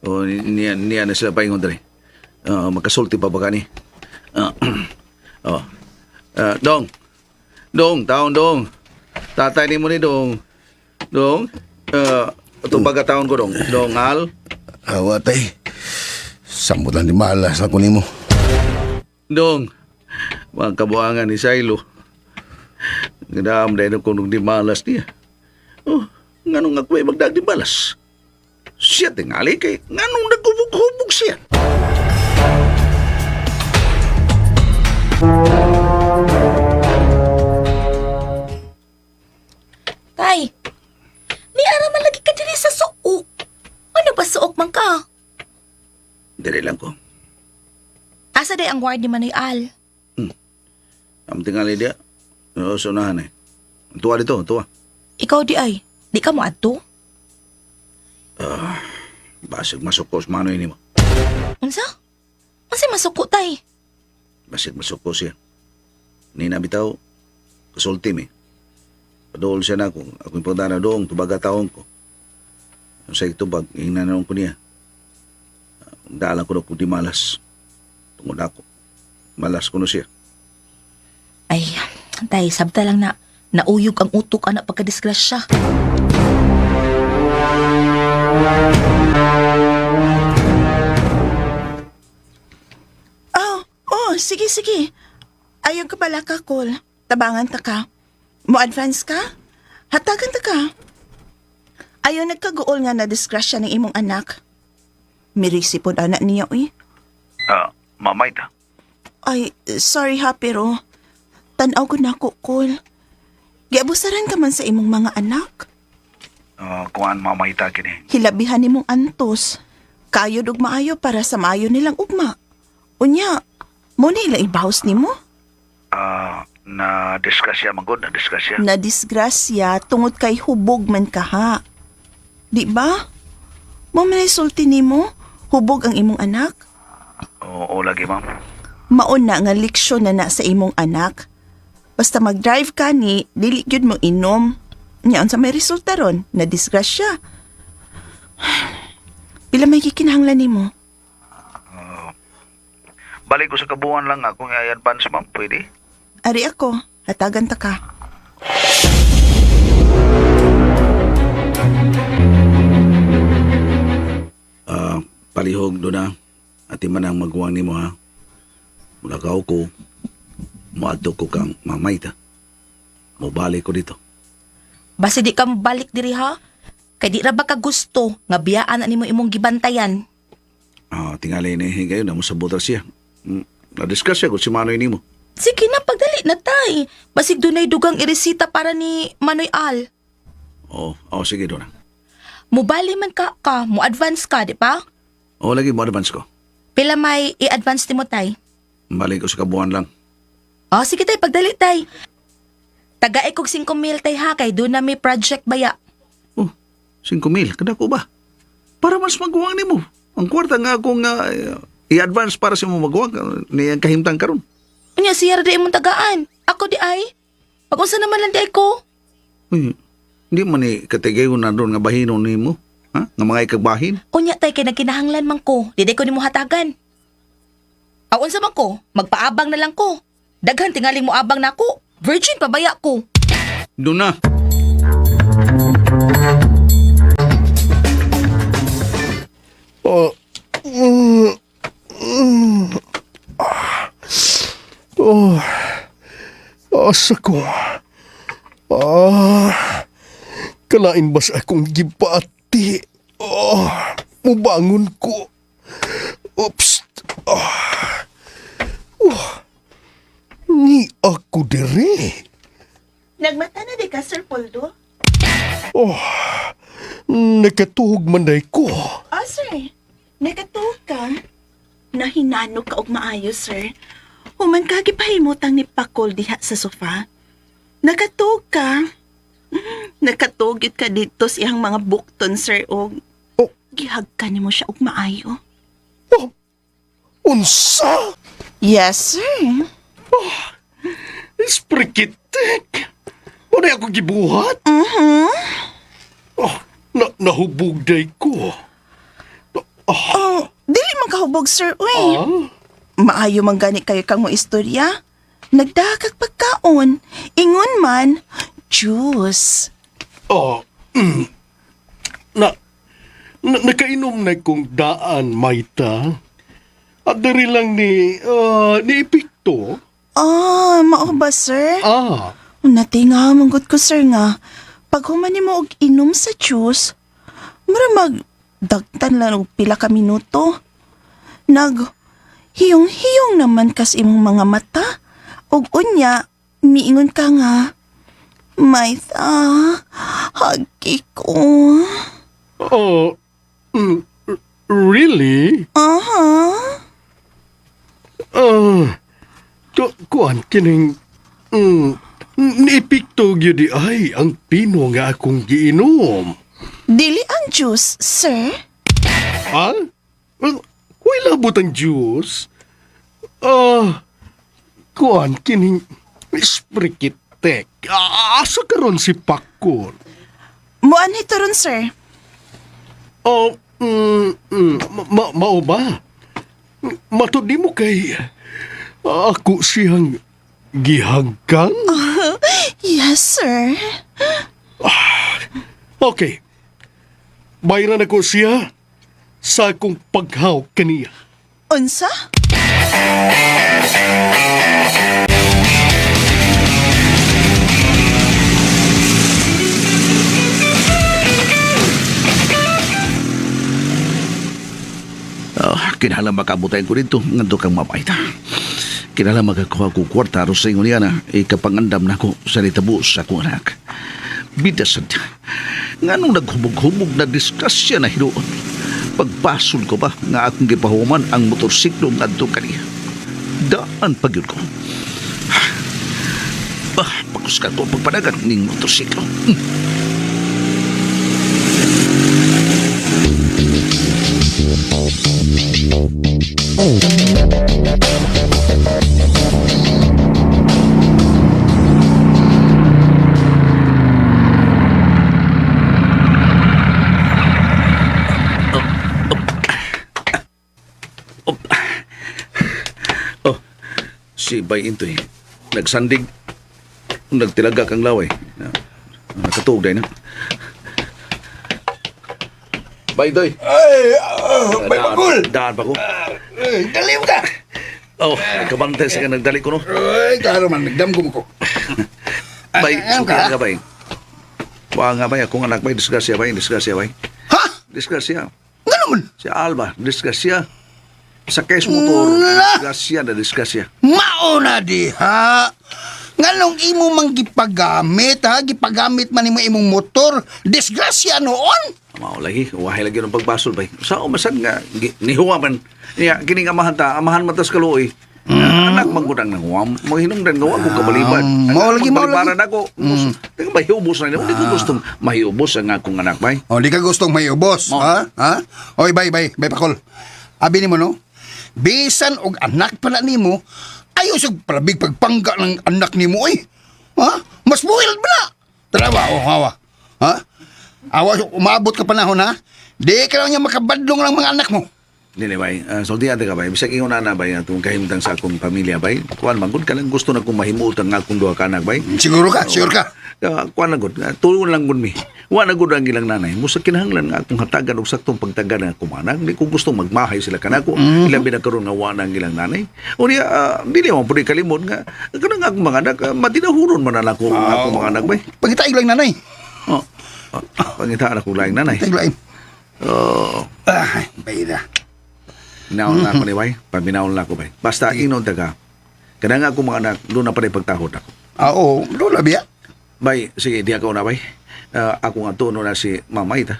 Oh, niya na sila paingon dali. Makasulti pa ba kani? Dong. Dong, taon dong. Tatay ni mo ni dong. Dong. Itong taon ko dong. Dong, Al. Awatay. Sambutan di malas ako nimo. Dong. Mga kabuangan ni Silo. Ngadaam dahil kung di malas niya. Oh, nganong ako ay magdag di malas. Siya tingali kay nganong nagkubog-hubog siya. Tay, ni ara man lagi ka diri sa suok. Ano ba suok man ka? Dali lang ko. Asa day ang ward ni Manoy Al? Ang tingali dia. Sunahan eh. Tuwa dito, tuwa. Ikaw di ay. Di ka mo adto? Basig masukos manoy ni mo. Unsa? Unsa masuko tay? Basig masukos siya. Nina bitaw, kasulti mi. Padool siya na ako. Ako yung punta na doon, tubaga taong ko. Sa itubag, hinanaon ko niya. Daalan ko na kung di malas. Tungod ako. Malas ko na siya. Ay, tay, sabta lang na nauyog ang utok anak pagkadisgrasya. Sige, sige. Ayaw ka pala ka, Col. Tabangan ta ka. Mo-advance ka? Hatagan ta ka. Ayaw nagkaguol nga na disgrasya ng imong anak. Mirisi po anak niya, uy. Mamay ta. Ay, sorry ha, pero tanaw ko na ko, Col. Giabusaran ka man sa imong mga anak. Kuan mamay ta kini. Hilabihan nimong antos. Kayo ug maayo para sa maayo nilang ugma. Unya, mo nila ibawas nimo? Na disgrasya magod, na disgrasya. Na disgrasya tungod kay hubog man ka ha. Di ba? Mo man sulti nimo, hubog ang imong anak. Oo, lagi ma'am. Mauna nga leksyon na sa imong anak. Basta mag-drive ka ni, dili gyud mo inom. Nya unsa may resulta ron? Na disgrasya. Pila may gikinahanglan nimo? Balik ko sa kabuuan lang ako nga i-advance ma'am, pwede? Ari ako, hatagan ta ka. Palihog do na. Ati man ang magawang nimo ha. Mulagaw ko. Muadto ko kang mamay ta. Mubalik ko dito. Basta di ka balik diri ha. Kay di ra ba ka gusto nga biyaan na nimo imong gibantayan. Tingali na higayon na mo sa butar siya. Na-discuss siya kung si Manoy nimo. Sige na, pagdali na tay. Basig dunay dugang iresita para ni Manoy Al. Sige do na. Mubali man ka, mo advance ka, di ba? Lagi mo advance ko. Pila may i-advance ti mo tay? Balik ko sa kabuuan lang. Sige tay, pagdali tay. Tagaay kog 5,000 tay ha, kay doon na may project baya. 5,000, kada ko ba? Para mas magawang nimo. Ang kwarta nga akong i-advance para sa mo magawang niyang kahimtang karon. Unya siya di imong tagaan. Ako di ay. Pag-unsa naman lang di ay ko. Hindi man ni katigayon na doon nga bahinon nimo. Ha? Nga mga ikagbahin. Unya tay kay nagkinahanglan man ko. Di ko nimo hatagan. Unsa man ko? Magpaabang na lang ko. Daghan tingaling mo abang na ko. Virgin pa baya ko. Doon na. Asa ko? Kalain ba sa akong gipati? Mubangon ko. Oops. Ni ako dire. Nagmata na di ka, Sir Poldo? Nakatuhog manday ko. Sir. Nakatuhog ka? Nahinano ka og maayo, sir. Human ka gipahimutang ni Pakol diha sa sofa. Nakatog ka. Nakatog yun ka dito sa iyang mga bukton, sir, og gihagkan mo siya og maayo. Unsa? Yes, sir. Sprikitek. Ano ako gibuhat? Nahubog day ko. Oh, dili man kahubog, sir, uy. Maayo man gani kayo kang mo istorya. Nagdagag pagkaon. Ingon man, juice. Nakainom na kong daan, Maita. At dari lang ni Epikto. Mao ba, sir? Natinga manggot ko, sir, nga. Pag humani mo og inom sa juice, mara magdagtan lang og pila ka minuto. Hiyong-hiyong naman kas imong mga mata. Og unya, miingon ka nga, Maita, hagi ko. Really? Kuan kining niipikto gyud ay ang pino nga akong giinom. Dili ang juice, sir. Kuy labot ang juice. Kuan kining sprikitek. Asa karon si Pakol? Muan ito ron, sir. Mao ba? Matod di mo kay ako siyang gihagkan? Yes, sir. Okay. Bayaran ako siya sa akong paghaw kaniya. Unsa? Kinahanglan makabutayan ko dito ngadto kang mapaita. Kinahanglan makakuha ko kwarta aron sa ingon niya na ikapangandam na ko sa nitabo sa akong anak. Bida sad. Nganong naghubog-hubog na diskusya na hinuon. Pagpasol ko ba nga akong gipahuman ang motorsiklo ngadto kaniya. Daan pagyud ko. Pakuskan ko ang pagpanagan ning motorsiklo. Si Bay Intoy, nagsandig, nagtilaga kang laway. Nakatuog day na. Bay Doy. Bay Pakol. Daan pa ko. Dali mo ka. Kabantay sa ka nagdali ko, no? Karo man, nagdamgom ko. Bay, suka ka, Bay. Wa nga, Bay, akong anak, Bay, disgrasya, Bay, Bay. Ha? Disgrasya. Nga naman? Si Alba, disgrasya. Sa case motor, disgrasya. Mauna di, ha? Nganong imo mang gipagamit, ha? Gipagamit man imo imong motor. Disgrasya noon. Mao lagi, wahay lagi ng pagbasol, Bay. Sa umasan nga, nihuwa man. Kining amahan matas kaluoy. Anak manggudang nang huwam. Maghinungdan nga, wag kong kabaliban. Mao lagi. Balibaran ako. Mahiubos na niya. Hindi ko gustong mahiubos ang akong anak, Bay. Di ka gustong mayubos, ha? Oy, bay, Pakol. Abi ni mo, no? Bisan og anak pala nimo, ayaw siya palabig pagpangga ng anak nimo, oy. Ha? Mas buhil ba na? Tarawa, hawa. Ha? Awa, umabot ka panahon, ha? Di ka lang niya makabadlong ng mga anak mo. Dili, Bay. Sultihan ka, Bay. Bisag ingon na, Bay, itong kahimtang sa akong pamilya, Bay. Kuan, magod ka lang gusto na kong mahimutan ng akong duha ka anak, Bay. Siguro ka, sure ka. Kuan na gud, tulungan lang gud mi. Wa na gud ang ilang nanay. Musa kinahanglan nga akong hatagan og saktong pagtagan ng akong anak. Di ko gusto magmahay sila kanako. Ilabi na karon nga wa na ang ilang nanay. Unya dili mo pud kalimot nga kanang akong mga anak matinahuron man na ako akong mga anak, Bay. Pagitaig lang nanay. Pangitaan ako laing nanay. Taig lang. Bayda. Naon na ako ni Bay. Paminaon na ako, Bay. Basta inon taga. Kanang akong mga anak doon na pa rin pagtahod ako. Oo, doon na biya. Bay, sige, di ako na, Bay. Ako nga tuno na si Mama Ita.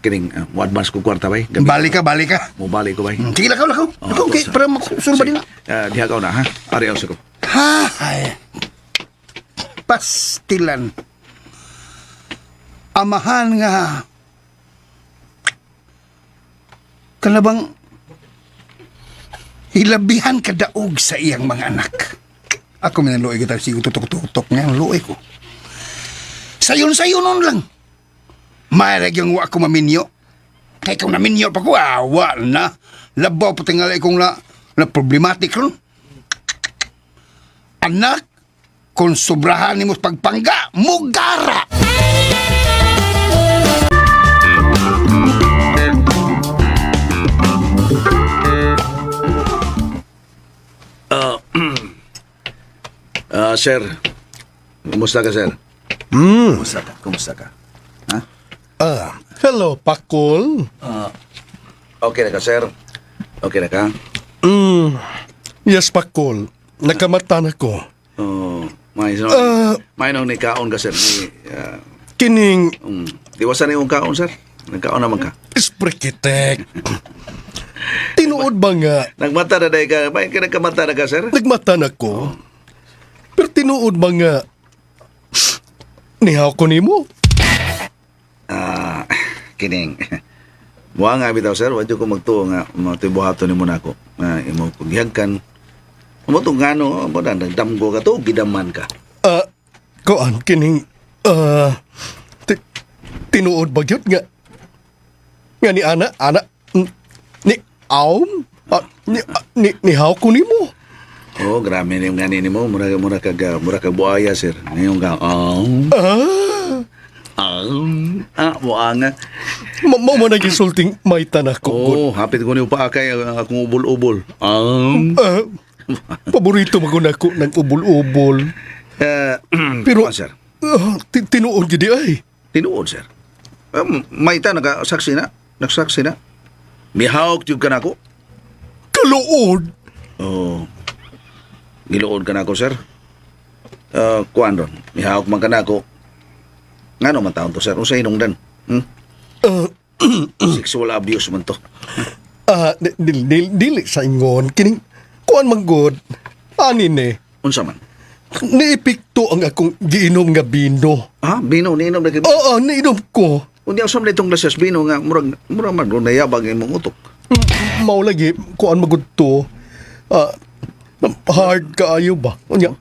kining mo advance ko kwarta bay. Gabi Balik ka. Mo balik ko bay. Sige, lakaw. Lakaw, okay, para makusun ba din na? Diha ka na ha. Ari ako ko. Ay. Pastilan. Amahan nga. Kalabang hilabihan kadaog sa iyang mga anak. Ako minaluoy kita sigo tutok-tutok nga ang luoy ko. Sayon nun lang. Mayroon yung wa ko maminyo. Kaya kung naminyo pa ko, awa na. Labaw pa tingalay kong na problematic ron. Anak, kung sobrahan ni mo pagpangga, mugara! Sir. Kumusta ka, sir? Kumusta ka? Hello, Pakol. Okay na ka, sir? Okay na ka? Yes, Pakol. Nakamata na ko. May nang ni kaon ka, sir. Kining Diwasan na yung kaon, sir. Nagkaon naman ka. isprekitek. Tinuod ba nga, Nagmata na dahi ka. May nagkamata na ka, sir? nagmata na ko? Pero tinuod ba nga, nihaw ko nimo? Kining. Buha nga bitaw, sir. Wadyo ko magtuo nga. Matibuhato ni mo na ako. Imo paghihagkan. Amo itong gano. Amo na. Nagdamgo ka to. Gidaman ka. Koan, kining, tinuod ba yun nga? Nga ni Ana, ni Aum? Nihaw ko nimo? Oh, grabe na yung ganin mo. Mura kag buaya, sir. Ngayong ka. Buha nga. Mo na gisulting may tanak ko. Oh, hapit ko niyo pa kay akong ubol-ubol. Paborito maguna ko ng ubol-ubol. Pero, sir. tinuod gidi ay. Tinuod, sir. May ta, nagsaksi na. Mihawak tiyog ka na ako. Kaluod. Oh. Giluod ka na ako, sir. Kuan ron. Mihawak man ka na ako. Nga naman taon to, sir. Usa inungdan. Sexual abuse man to. Dili sa ingon. Kining, kuan manggod. Anin eh. Unsa man? Niipikto ang akong giinom nga bino. Bino, niinom na kayo. Oo, niinom ko. Unya usam na itong lasas bino nga, murag man, nayabag yung mong utok. Mao lagi, kuan magud to. Hard kaayo ba? Unya.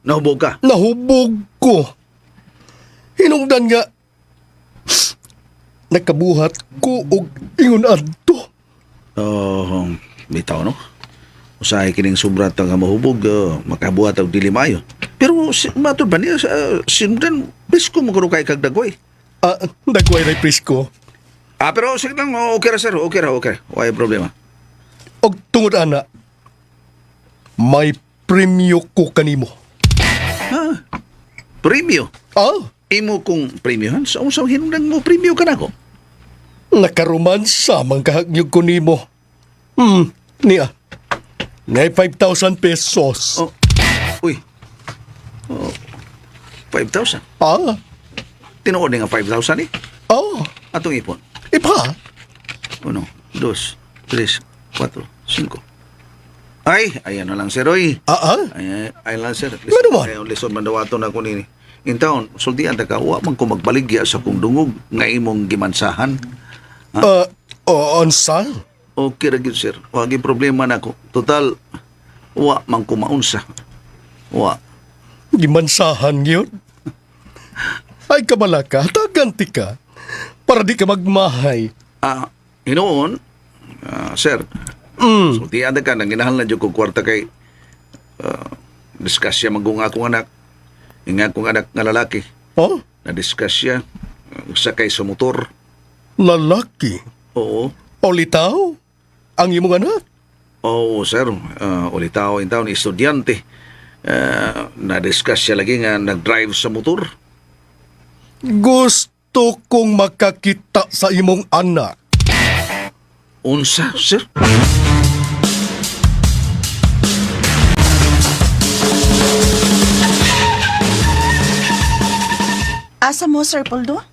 Nahubog ka? Nahubog ko. Hinungdan nga. Nakabuhat ko og ingon adto. Bitaw, no? Usahay kining sobra nga mahubog, makabuhat og dili maayo. Pero matud ba niya sindan bisko mo kuno kay kag dagway. Dagway ray presko. Pero sige lang, okay ra sir, okay. Wala problema. Og tungod ana, may premyo ko kanimo. Premyo? Imo kong premyohan? Sa unsang hinungdan mo premyo ka na ko? Nakaromansa man kahagyog ko nimo. Niya. Ngay 5,000 pesos. Uy. 5,000? Tinuod nga 5,000 eh? Atong ipon? Ipa? 1, 2, 3, 4, 5. Ayan na lang, sir, oy. Ay lang, sir. Ano man? Lison man daw ato na ko nini. In taon, sultian ta ka, wa man ko magbaligya sa kong dungog nga imong gimansahan. Onsa? Okay ra gyud, sir. Wa gyud problema na ko. Total, wa man ko maunsa. Wa. Gimansahan yun? Ay kabalaka, taganti ka. Para di ka magmahay. Hinoon, sir, sultian ta ka, nang ginahal na dyan kong kwarta kay discuss siya mag-unga akong anak. Inga akong anak nga lalaki. Na-discuss siya sakay sa motor. Lalaki? Oo. O litaw? Ang imong anak? Oo, sir. Ulitaw in taon, estudyante. Na-discuss siya lagi nga nag-drive sa motor. Gusto kong makakita sa imong anak. Unsa, sir? Asa mo, Sir Poldo?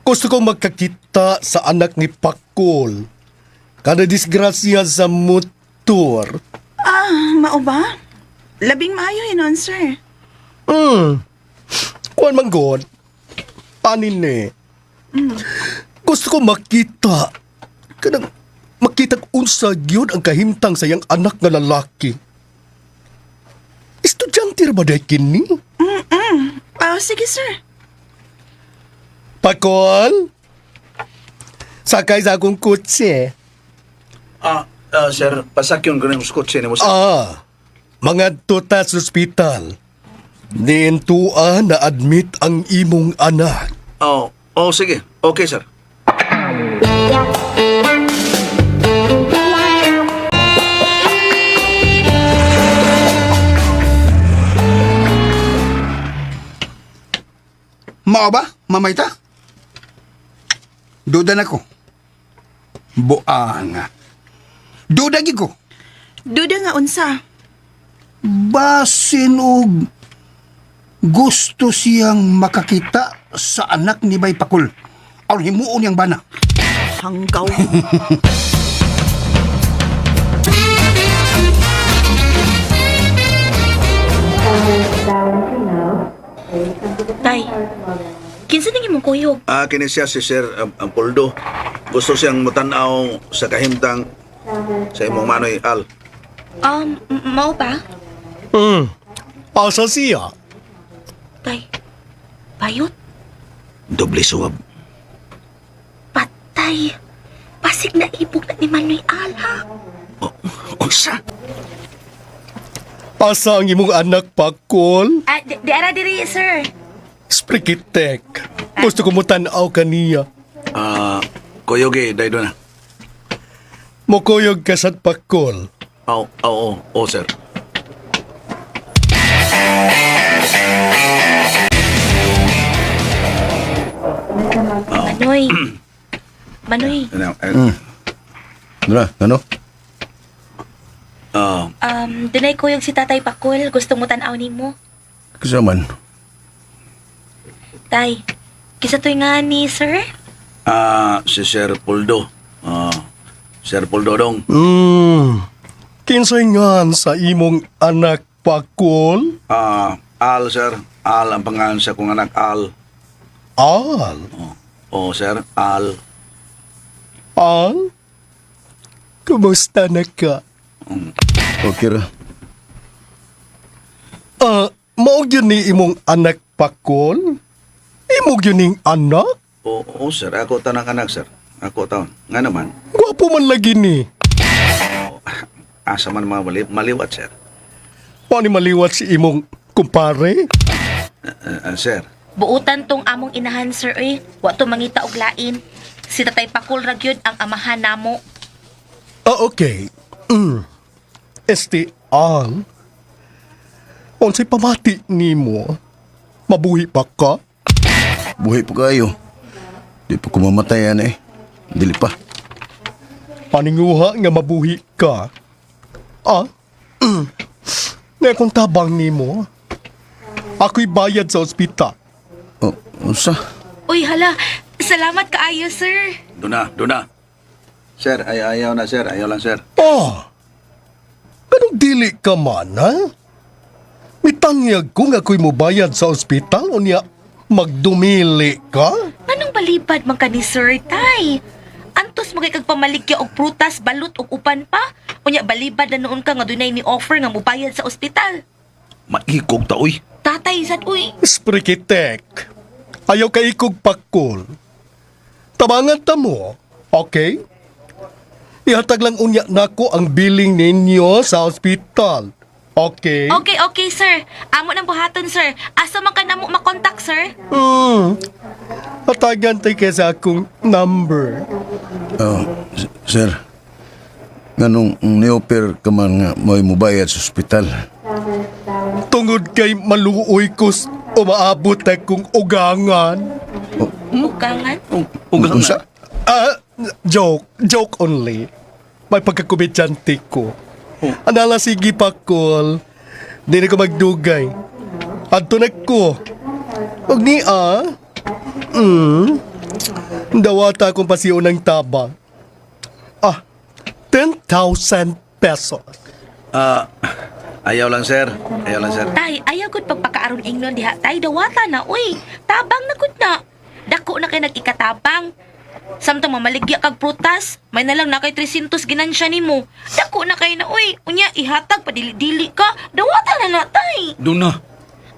Gusto kong magkakita sa anak ni Pakol. Kada disgrasya sa motor. Mao ba? Labing maayo hinon, sir. Kuan man god. Anin ni. Gusto ko makita. Kanang makita unsa gyud ang kahimtang sa iyang anak nga lalaki. Estudyante ra ba day kini? Sige, sir. Pakol? Sakay sa akong kutse. Sir, pasakyon ko ng skotse ni mo, sir. Mga tuta sa ospital. Niintuan na admit ang imong anak. Sige. Okay, sir. Mao ba, mamayta? Duda na ko. Buanga. Duda gid ko. Duda nga unsa. Basin og gusto siyang makakita sa anak ni Bay Pakul. Aron himuon niyang bana. Hanggaw. Tay, kinsa nang imong kuyog? Kini siya si Sir Poldo. Gusto siyang mutanaw sa kahimtang sa imong manoy Al. Mao ba? Asa siya? Tay, bayot, Doble suwab. patay. Pasig na ibog na ni Manoy Ala. Unsa? Asa ang imong anak, Pakol? Di ara diri, sir. Sprikitek. Gusto ko mo tanaw kaniya. Koyoge, dahil doon na. Mukuyog ka sa Pakol. Oo, sir. Manoy. Manoy, Ano? dunay kuyog si Tatay Pakul. Gusto mo tanaw nimo. Kasaman. Tay, kisa to'y nga ni sir? Si Sir Poldo. Sir Poldo dong. Kinsay ngan sa imong anak, Pakol? Al, sir. Al ang pangalan sa kong anak, Al. Al? Sir, Al. Al? Kumusta na ka? Okay ra. Maog yun ni imong anak, Pakol? Imog yun ning anak? Oo, sir. Ako tanang anak, sir. Ako taon. Nga naman, Gwapo man lagi ni. asa man mga maliwat, sir. Paano maliwat si imong kumpare? Sir, Buutan tong among inahan, sir, eh. Wa to mangita og lain. Si Tatay Pakul ra gyud ang amahan namo. Okay. Al? Unsay pamati nimo? Mabuhi pa ka? Buhay po kayo. Di po kumamatayan eh. Dili pa. Paninguha nga mabuhi ka. Nga kung tabang nimo, ako'y bayad sa ospital. Unsa? Uy, hala. Salamat kaayo, sir. doon na. Sir, ayaw na, sir. Ayaw lang, sir. Anong dili ka man, ha? Mitangyag ko nga ako'y mubayad sa ospital o niya magdumili ka? Anong balibad man ka ni sir, tay? Antos mo kay kag pamaligya og prutas, balot ug upan pa? Unya balibad na noon ka nga dunay ni offer nga mubayad sa ospital. Maikog ta, uy. Tatay sad uy. Sprikitek. Ayaw ka ikog Pakol. Tabangan ta mo, okay? Ihatag lang unya nako ang billing ninyo sa ospital. Okay? Okay, sir. Amo nang buhaton, sir. Asa man ka namo makontak, sir? Hatagan tayo kaya sa akong number. Sir. Nganong neoper ka man nga mo'y mubayad sa ospital. Tungod kay maluoy ko umaabot akong ugangan. Ugangan? Ugang Unsa? Joke only. May pagkakubidyante ko. Anala sige Pakol. Di na ko magdugay. Adto na ko. Huwag Dawata akong pasiyo ng tabang. 10,000 pesos. Ayaw lang, sir. Ayaw lang, sir. Tay, ayaw gud pagpakaaron ingnon diha. Tay, dawata na, uy. Tabang na gud na. Dako na kay nag-ikatabang. Samtang mamaligya kag prutas, may nalang na kay 300 ginansya nimo. Dako na kay na, uy. Unya, ihatag, padili-dili ka. Dawata na na, tay. Doon na.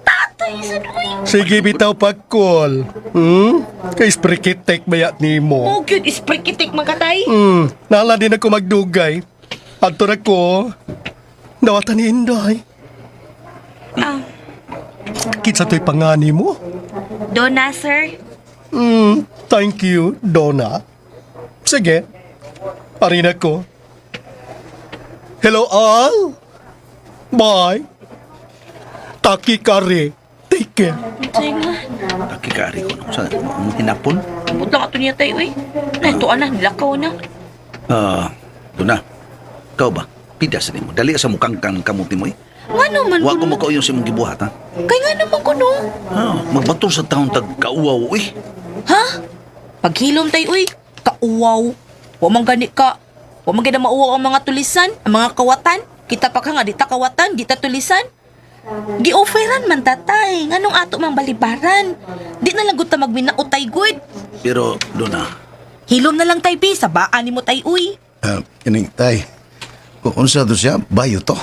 Tatay, sa uy. Sige, bitaw pagkol. Kay sprikitek bayat nimo. Oh, cute. Isprikitik mga tay. Nala din ako magdugay. Adto na ko. Dawatan ni Inday. Ah, Kitsa to'y pangani mo. Dona, sir. Thank you, Donna. Sige. Arin ako. Hello, Al. Bye. Taki kare. Take care. Tay nga. Nakikari ko nung sa hinapon. Abot lang ato niya, tay, uy. Ito, ana, nilakaw na. Doon na. Ikaw ba? Pidas rin mo. Dali sa mukhang kang kamuti mo eh. Nga naman Huwag ko kuno. makaw yung si mong gibuhat, ha? Kaya nga naman kuno. Magbato sa taong tag-kauwaw, eh. Ha? Paghilom tay, uy. Kauwaw. Wa man gani ka. Wa man gani mauwaw ang mga tulisan, ang mga kawatan. Kita pa ka nga, di ta kawatan, di ta tulisan. Gi-offeran man tatay. Nganong ato mang balibaran. Di na lang gud ta magminautay good. Pero, doon na. Hilom na lang tay, bi. Sabaan ni mo tay, uy. Ining tay. Kung unsa to siya, bayo to.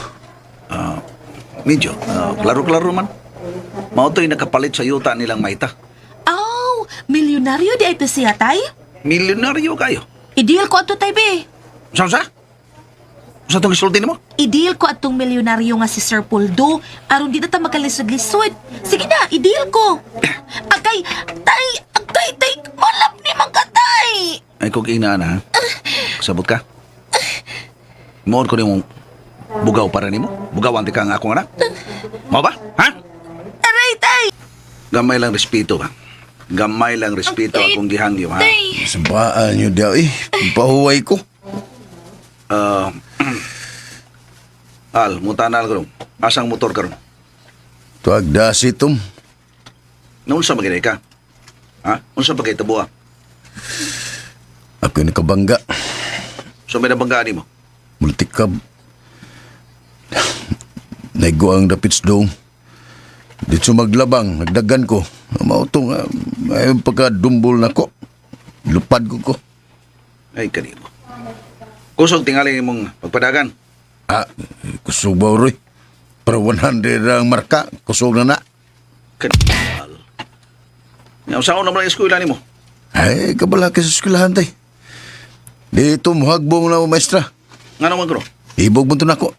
Medyo. Klaro-klaro man. Mauto'y nakapalit sa yuta nilang maita. Aw, milyonaryo di ay to siya tay. Milyonaryo kayo. Ideal ko ato tay, bi. Saan sa? Sa itong isulti mo? Ideal ko atong milyonaryo nga si Sir Poldo. Aron di na ta magkalisod-lisod. Sige na, ideal ko. Agay, tay, malap ni mga tay. Ay, kung ina na, ha? Sabot ka? Moon ko nimong bugaw para nimo? Bugawan di ka nga akong anak? Mo ba? Ha? Aray, tay. Gamay lang respeto ba? Gamay lang respeto Tay, akong gihangyo, ha? Tay. Sabaan nyo daw eh. Pahuway ko. Al, mutanal ko ron. Asang motor ka ron? Tuwag dasi tom. Naunsa maginay ka? Ha? Unsa pa kayo tabuha? Ako nakabangga. So may nabanggaan mo? Multikab. Naigo ang dapits dong. Dito maglabang, nagdagan ko. Mautong, may pagkadumbol na ko. Lupad ko. Ay, kanino. Kusog tingali mong pagpadagan. Kusog ba, Roy? Para 100 ang marka, kusog na na. Kanino. Ngayon, saan naman ang eskwela ni mo? Ay, kabala ka sa eskwelahan, tay. Dito muhagbong na mo, maestra. Nga naman ko, Ibog mo to na ko.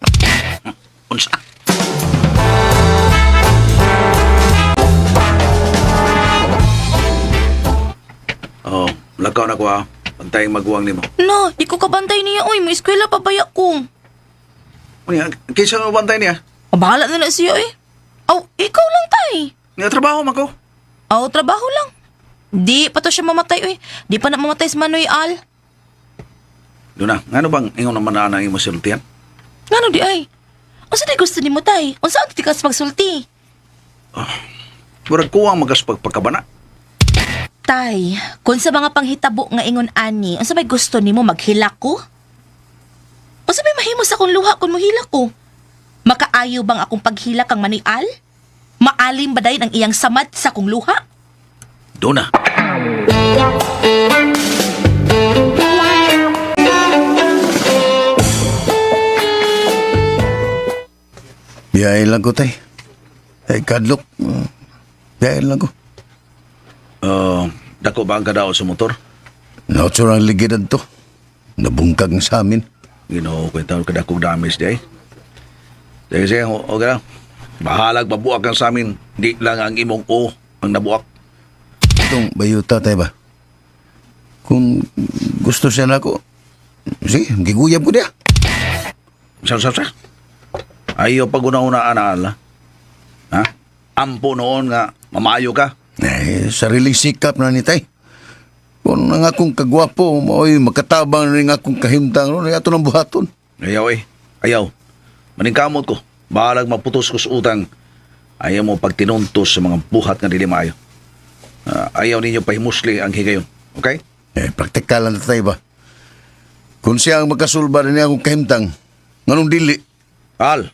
unsa? Oh, lakaw na ko ha. Pantayang magwang ni mo. No, di ko kabantay niya, uy. May eskwela pa baya ko. Kaysa mo bantay niya? Bahala na siya, eh. Aw, ikaw lang, tay. Nga trabaho man ko. Aw, trabaho lang. Di pa to siya mamatay, uy. Di pa na mamatay si Manoy Al. Doon na, nga bang ingon naman na ang imo siltihan? Ngano di ay? Unsa di gusto nimo tay? Unsa ang tikas magsulti? Murag kuwang magas pagpagkabana. Tay, kung sa mga panghitabo nga ingon ani, unsa may gusto nimo maghilak ko? Unsa may mahimo sa akong luha kung mohilak ko? Makaayo bang akong paghilak kang Manoy Al? Maalim ba dayon ang iyang samad sa akong luha? Doon na. Biyahin lang ko, tay. Ay, kadlok. Biyahin lang ko. Dako ba ang kadaot sa motor? Nautsura ang ligidan to. Nabungkag sa amin. Ginoo, kwenta ko kadakog damage di ay. Sige, okay lang. Bahalag mabuak kang sa amin. Di lang ang imong o ang nabuak. Itong bayuta, tay ba? Kung gusto siya na ako, sige, giguyab ko niya. Sa. Ayaw pag-una-una anala. Ha? Ampo noon nga mamayo ka. Eh, sariling sikap na ni tay. Kung ang akong kagwapo, maoy makatabang rin akong kahimtang ron, ay ato ng buhaton. Ayaw eh. Ayaw. Maningkamot ko. Bahalag maputos ko sa utang. Ayaw mo pagtinuntos sa mga buhat nga dili maayo. Ayaw ninyo pahimusli ang higayon. Okay? Praktikal lang tayo ba? Kung siya ang magkasulba na niya akong kahimtang, nganong dili? Al!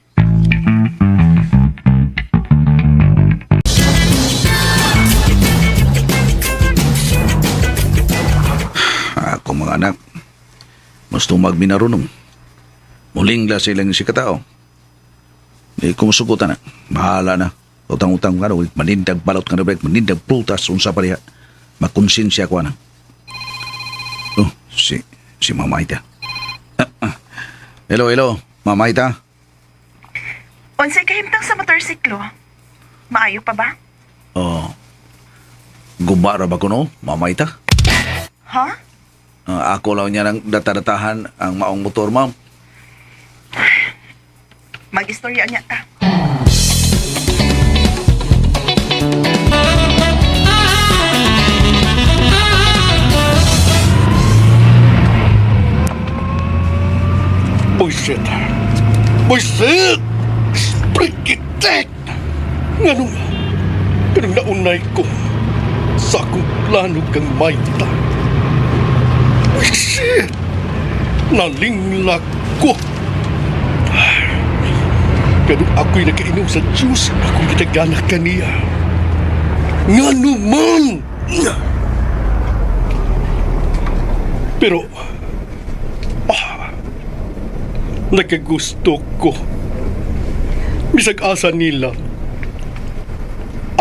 Ako mga anak, mas magminarunong. Muling la silang si katao. Di kumusukutan na. Bahala na. Utang-utang ka na. Manindag balot ka na break. Manindag prutas. Unsa pa riya. Makonsensya ko na. Oh, si Mama Aita. Hello, Mama Aita. Unsay kahimtang sa motorsiklo? Maayo pa ba? Oh, gubara ba ko no, Mama Aita? Ha? Ako lang niya nang dataratahan ang maong motor, ma'am. Mag-istorya niya ta. Bullshit! Bullshit! Sprikitek! Ganun naunay ko sa akong plano kang Maita. Bullshit! Nalinglag ko! Ganun ako'y nakainom sa juice akong gitaganak kaniya. Nga naman! Pero, nakagusto ko. Bisag asa nila.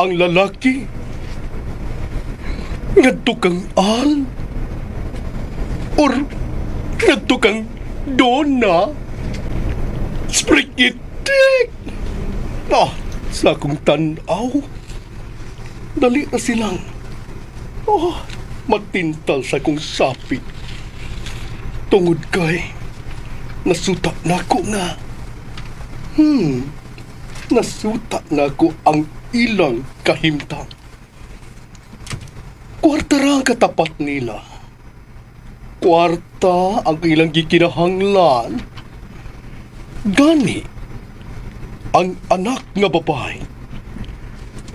Ang lalaki ngadto kang Al or ngadto kang Donna. Sprikitik! Sa akong tanaw, dali na silang matintal sa akong sapi. Tungod kay nasuta na ko nga. Nasuta na ko ang ilang kahimtang. Kwarta ra ang katapat nila. Kwarta ang ilang gikinahanglan. Gani, ang anak nga babae,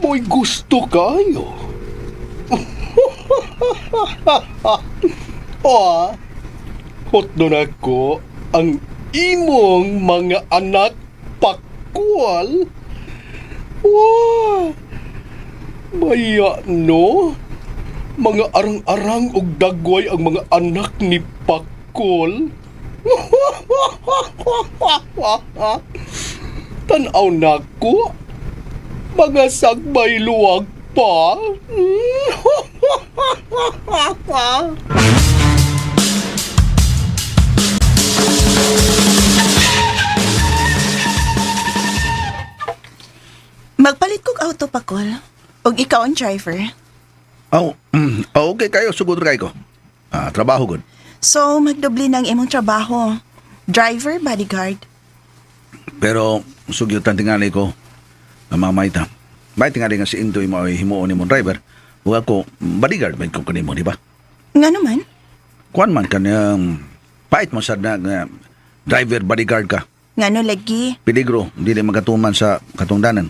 mo'y gusto kayo. Hot doon ako ang imong mga anak pakwal. Maya no, mga arang-arang ug dagway ang mga anak ni Pakol. Tanaw na ko, mga sagbay luwag pa. Magpalit kog auto pa, Col. Og ikaw ang driver. Okay kayo, sugod ra kayo ko. Trabaho gud. So, magdobli ng imong trabaho. Driver, bodyguard. Pero sugyutan tingali ko ang mga Maita. May tingali nga si Indoy mo ay himuon ni mong driver. Huwag ako, bodyguard ba ko kanimo, di ba? Nga naman? Kuan man kanyang pait mo sa driver, bodyguard ka. Nga no lagi? Peligro, hindi rin magatuman sa katungdanan.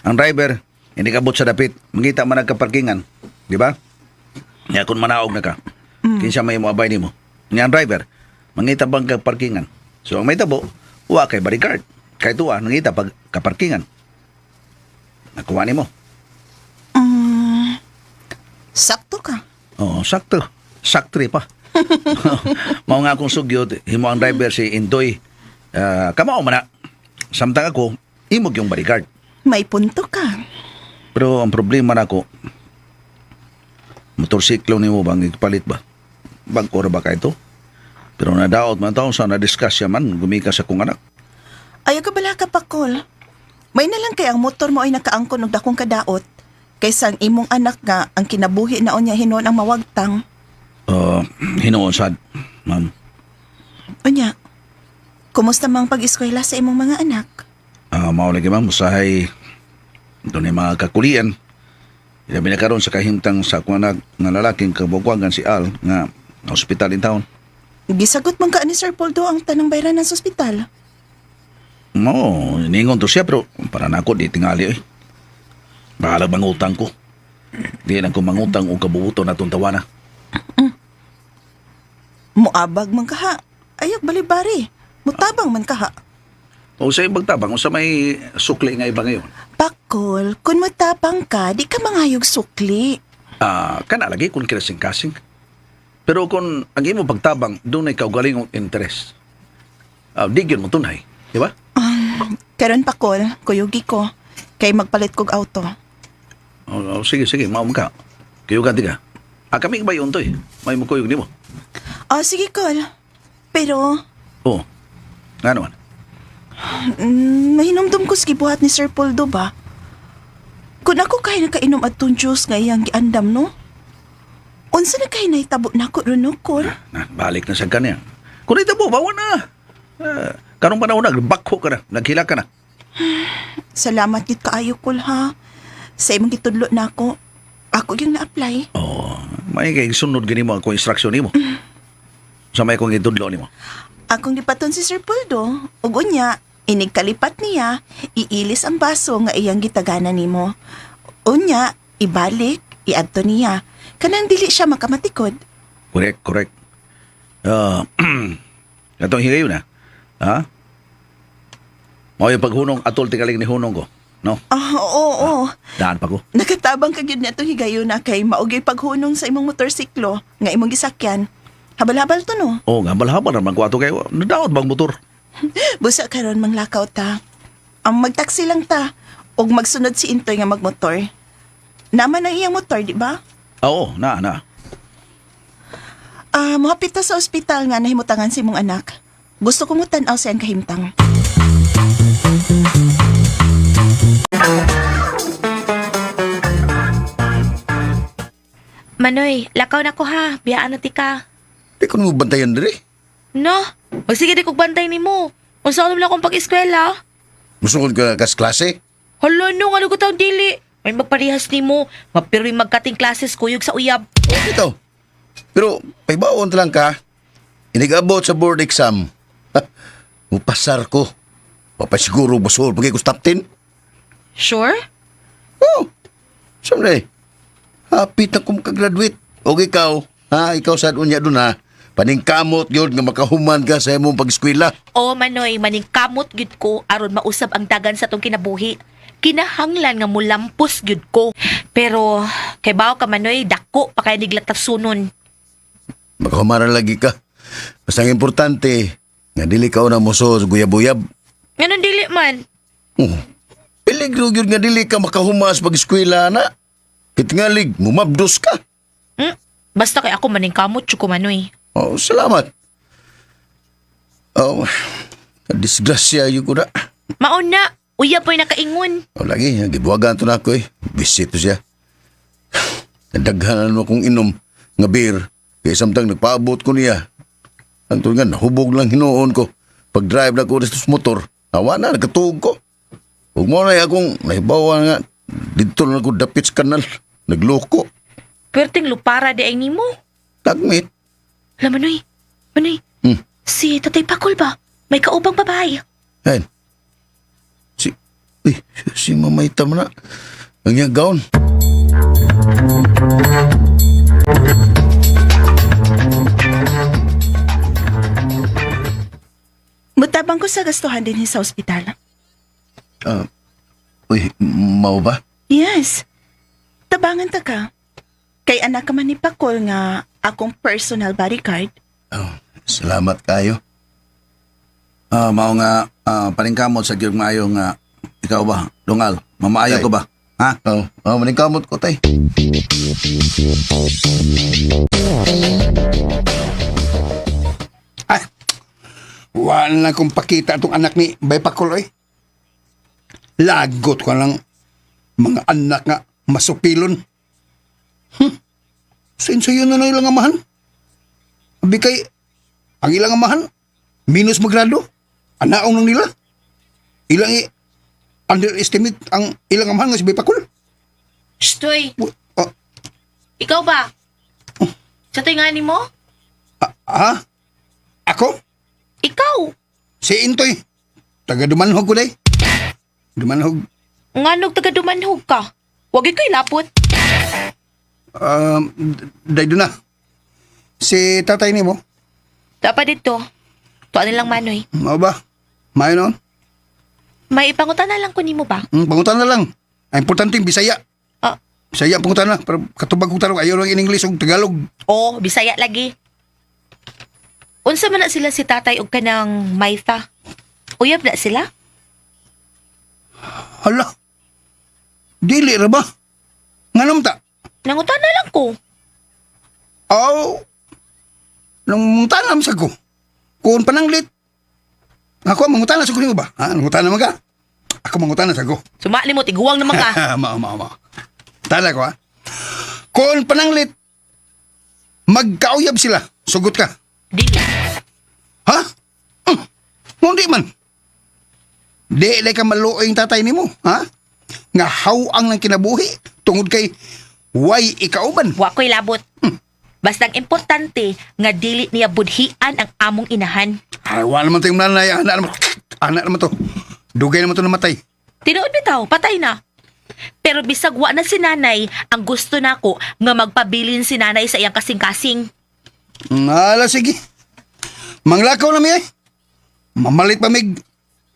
Ang driver, hindi kabot sa dapit. Mangita man nagkaparkingan. Di ba? Nga kung manaog na ka. Kinsa may mo abay ni mo. Nga ang driver, mangita bang kaparkingan. So ang may tabo, huwag kay bodyguard. Kahit tuwa, nangita pag kaparkingan. Nakuha ni mo. Sakto ka. Oo, sakto. Sakto pa. Mao nga akong sugyot, himo ang driver si Indoy. Kamao man na. Samtang ako, imog yung bodyguard. May punto ka. Pero ang problema na ako, motorsiklo ni mo bang ipalit ba? Bangkor ba ka ito? Pero nadaot man taon sa na-discuss siya man, gumika sa kong anak. Ayaw ka bala ka, Pakol. May na lang kay ang motor mo ay nakaangkon og dakong kadaot. Kaysa ang imong anak nga ang kinabuhi na niya hinon ang mawagtang. Hinoon sad, ma'am. Unya, kumusta mang pag-eskwela sa imong mga anak? Mao lagi ma'am, usahay doon yung mga kakulian. Ilabi na karon sa kahimtang sa akong anak nga lalaking kabugwagan si Al nga na ospital in town. Gisagot man ka ni Sir Poldo ang tanang bayaran ng ospital. Ningon to siya pero para na ako di tingali eh. Bahala bang utang ko. Di lang ko mangutang o kabubuto na itong tawana. Muabag man kaha. Ayok balibari. Mutabang man kaha. O sa ibang tabang, o sa may sukli nga iba ngayon. Pakol, kung mutabang ka, di ka mangayog sukli. Kana lagi kung kinasing-kasing. Pero kung ang imo pagtabang, doon ay kaugaling ang interest. Di yun mo tunay, di ba? Karon Pakol, kuyugi ko. Kay magpalit kog auto. Sige, maam ka. Kayugan di ka. Kami ba yun to eh? May mukuyog ni mo. Sige, Kol. Pero, Oo. Nga naman. mahinumdum ko sa gibuhat ni Sir Poldo ba? Kung ako kay nakainom at juice nga iyang giandam, no? Unsa na kay naitabo na ko ron, no, Kol? Balik na sa kanya. Kung ito mo, bawa na. Karong panahon na, nagbakho ka na, naghila ka na. Salamat yun kaayo, Kol, ha? Sa imong gitudlo na ako, ako yung na-apply. May kay sunod gini mo ako instruction ni mo. Sa may kong itudlo ni mo. Akong gipaton si Sir Poldo, ug unya, inigkalipat niya, iilis ang baso nga iyang gitagana nimo. Unya, ibalik, iadto niya. Kanang dili siya makamatikod. Correct. Katong higayon na. Ha? Mo yung paghunong atol tikaling ni hunong ko. No? Oo. Daan pa ko. Nakatabang ka gyud neto higayon na kay maugay paghunong sa imong motorsiklo nga imong gisakyan. Habal-habal to no. Habal-habal naman ko ato kayo. Nadaot bang motor? Busa karon manglakaw ta. Ang magtaksi lang ta ug magsunod si Intoy nga magmotor. Naman ang iyang motor, di ba? Oo, na. Mohapit ta sa ospital nga nahimutangan si imong anak. Gusto ko mo tan-aw sa iyang kahimtang. Manoy, lakaw na ko ha. Biyaan na ti ka. Di ko mo bantayan diri. No, magsige di kog bantay ni mo. Unsa alam lang akong pag-eskwela? Musukod ka kas klase? Hala no, ano ko taong dili. May magparihas ni mo. Mapiroy magkating klases kuyog sa uyab. Ito. Pero, paibaon lang ka. Inigabot sa board exam. Mupasar ko. Papasiguro basol pagay ko top 10. Sure? Oh, siyempre. Hapit na kong kagraduate. O ikaw, ikaw sa unya doon ha. Paningkamot yun nga makahuman ka sa imong pag-eskwela. O Manoy, maningkamot gyud ko aron mausab ang dagan sa tong kinabuhi. Kinahanglan nga mulampos gyud ko. Pero kay bawo ka Manoy, dako pa kay niglatap sunon. Makahumaran lagi ka. Basta ang importante, nga dili ka na muso sa guyab-uyab. Nganon dili man. Peligro yun nga dili ka makahumas pag-eskwela na. Kitingalig, mumabdos ka. Basta kay ako maningkamot jud ko Manoy. Oh, salamat. Oh, disgrasya yun ko na. Maon na, uyab po'y nakaingon. Oh, lagi, gibuwagan to na ako eh. Bisito siya. Nadaghanan mo kong inom nga beer. Kaya samtang nagpaabot ko niya. Ang nga, nahubog lang hinoon ko. Pag-drive na ko sa motor, awa na, nagkatuog ko. Huwag mo na akong nahibawa nga. Dito na ako dapit sa kanal. Nagloko. Perting lupara di ay nimo. Tagmit. La Manoy, si Tatay Pakol ba? May kaubang babae. Ayan. Si Mamay Tam na. Ang iyang gaon. Mutabang ko sa gastuhan din sa ospital. Mau ba? Yes. Tabangan ta ka. Kay anak ka man ni Pakol nga akong personal bodyguard. Oh, salamat kayo. Mao nga, paningkamot sa gyud maayo nga, ikaw ba, Dongal, mamaayo ko ba? Ha? Maningkamot ko, tay. Wala na kong pakita itong anak ni Bay Pakol eh. Lagot ko lang mga anak nga masupilon. Sayo na ilang amahan. Abi kay, ang ilang amahan, minus magrado. Anaong nang nila. Ilang underestimate ang ilang amahan nga si Bay Pakol. Stoy, ikaw ba? Sa tingani mo? Ako? Ikaw? Si Intoy. Taga Dumanhog ko day. Dumanhog. Nganog taga dumanhog ka. Wag ko'y lapot. Day doon na. Si tatay ni mo, Dapat dito. Tuan nilang Manoy. mao ba? Mayo noon? May ipangutan na lang ko nimo ba? Pangutan na lang. Ang importante yung Bisaya. Ah. Bisaya ang pangutan na. Pero katubag kong tanong, ayaw lang in English o Tagalog. Oh, Bisaya lagi. Unsa man na sila si tatay og kanang Maitha? Uyab na sila? Hala. Dili ra ba? Nga naman ta? Nangutan na lang ko. Oh. Nang tanam sa ko. Kung pananglit. Ako mangutan na sa ko nimo ba? Ha, mangutan naman ka. Ako mangutan na sa ko. Sumali mo, tiguang naman ka. Ma. Tala ko ha. Kung pananglit, magkauyab sila. Sugot ka. Dili. Ha? Hindi man. Di ka maluoy yung tatay nimo, ha? Nga hawang ng kinabuhi tungod kay way ikauban. Wa ko'y labot. Basta ang importante nga dili niya budhian ang among inahan. Ay, wala naman tayong nanay. Anak naman to. Dugay naman to namatay. Tinuod bitaw, patay na. Pero bisag wa na si nanay, ang gusto nako nga magpabilin si nanay sa iyang kasing-kasing. Ala, sige. Manglakaw na miya. Mamalit pa mig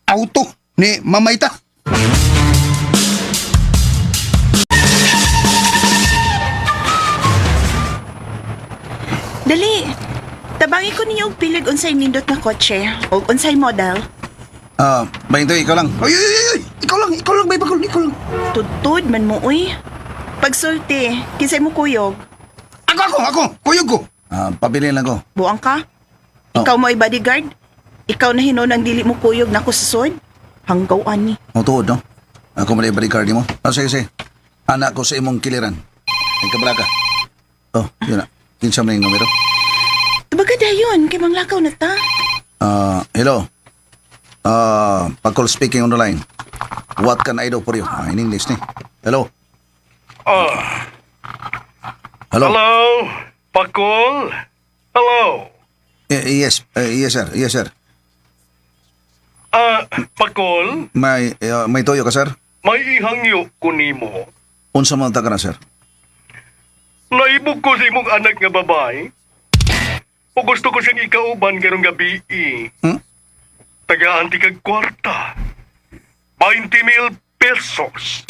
auto ni Mamayta. Dali. Tabangi ko ninyo og pilig unsay nindot na kotse o unsay model. Bayin to, ikaw lang. Ay. Ikaw lang, bay bakol, ikaw lang. Tutod man mo uy. Pagsulti, kinsay mo kuyog. Ako, kuyog ko. Pabilin lang ko. Buang ka? Oh. Ikaw mo ay bodyguard? Ikaw na hinon ang dili mo kuyog na kusod? Hanggaw ani. Tuod, no? Ako mali bodyguard mo. Sige. Anak ko sa imong kiliran. Ay kabraka. Oh, yun na. Kinsa man yung numero? Tabaga dayon, kay manglakaw na ta. Hello. Pakol speaking on the line. What can I do for you? In English, ni. Hello. Hello. Hello, Pakol? Hello. Yes, sir. Pakol, May toyo ka, sir? may ihangyo ko nimo. Unsa man ta ka na, sir? Naibog ko sa imong anak nga babae. O gusto ko siyang ikauban karong gabi. Tagaan ti kag kwarta. 20,000 pesos.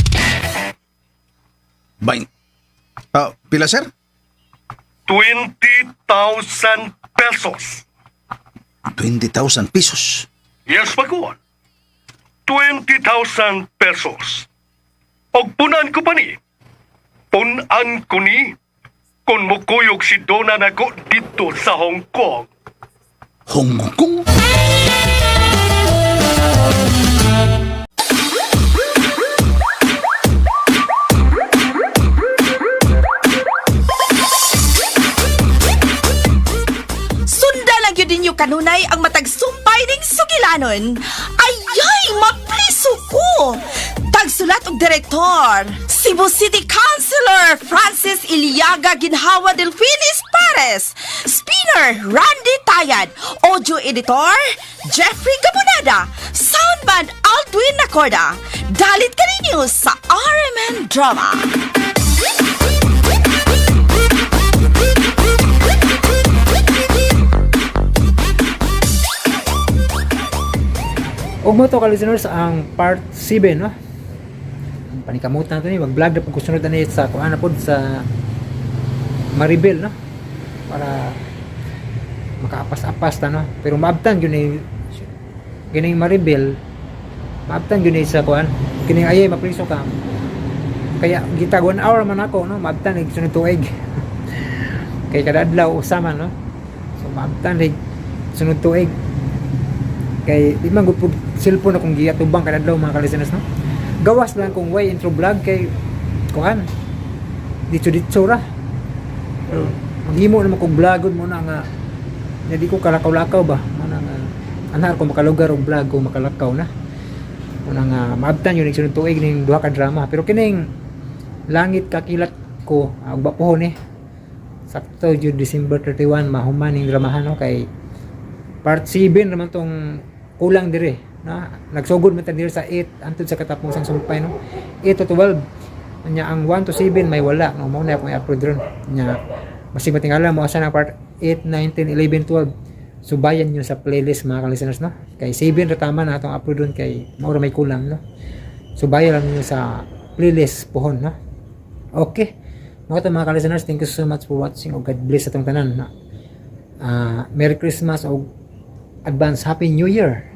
Bain. Pila, sir? 20,000 pesos. 20,000 pesos. Yes, Pakol. 20,000 pesos. Og punan ko pa ni. Punan ko ni. Kung mukuyog si Dona nako dito sa Hong Kong. Hong Kong? Sundan lang yun ninyo kanunay ang matagsumpay ning sugilanon. Ayay, mapliso ko! Tagsulat og direktor, Cebu City Councilor Francis Iliaga Ginhawa Delfinis Pares, Spinner Randy Tayad, Audio Editor Jeffrey Gabonada, Soundman Aldwin Nacorda. Dalit ka ninyo sa RMN Drama. Ug mo to ka listeners ang part 7 no. Ang panikamutan nato ni mag-vlog na pagkusunod ani sa kuan na pod sa Maribel no. Para makaapas-apas ta no. Pero maabtan gyud ni kining Maribel. Maabtan gyud ni sa kuan. Kining ayay mapriso ka. Kaya gitag 1 hour man ako no. Maabtan ni sunod tuig. Kay kada adlaw usama no. So maabtan ni sunod tuig. Kay di man gud cellphone akong giyatubang kada adlaw mga kalisteners no. Gawas lang kung way intro vlog kay kuan dito ra. Pero maghimo naman kog vlogod mo na nga di ko kalakaw-lakaw ba mo na nga anar ko makalugar og vlog ko makalakaw na. Mo na nga maabtan yun sunod tuig ning duha ka drama pero kining langit kakilat ko og bapuhon sakto jud December 31 mahuman ning dramahan no kay part 7 naman tong kulang dire na nagsugod man ta dire sa 8 antud sa katapusang sumpay no 8 to 12 Nya ang 1 to 7 may wala, no mo na ako i-upload ron. Nya masig matingala mo asa na part 8, 9, 10, 11, 12. Subayan nyo sa playlist mga ka-listeners, no? Kay 7 ra tama na atong upload ron kay mao ra may kulang, no? Subayan lang niyo sa playlist pohon, no? Okay. Mga ka-listeners, thank you so much for watching. O God bless atong tanan, no? Merry Christmas o advance Happy New Year.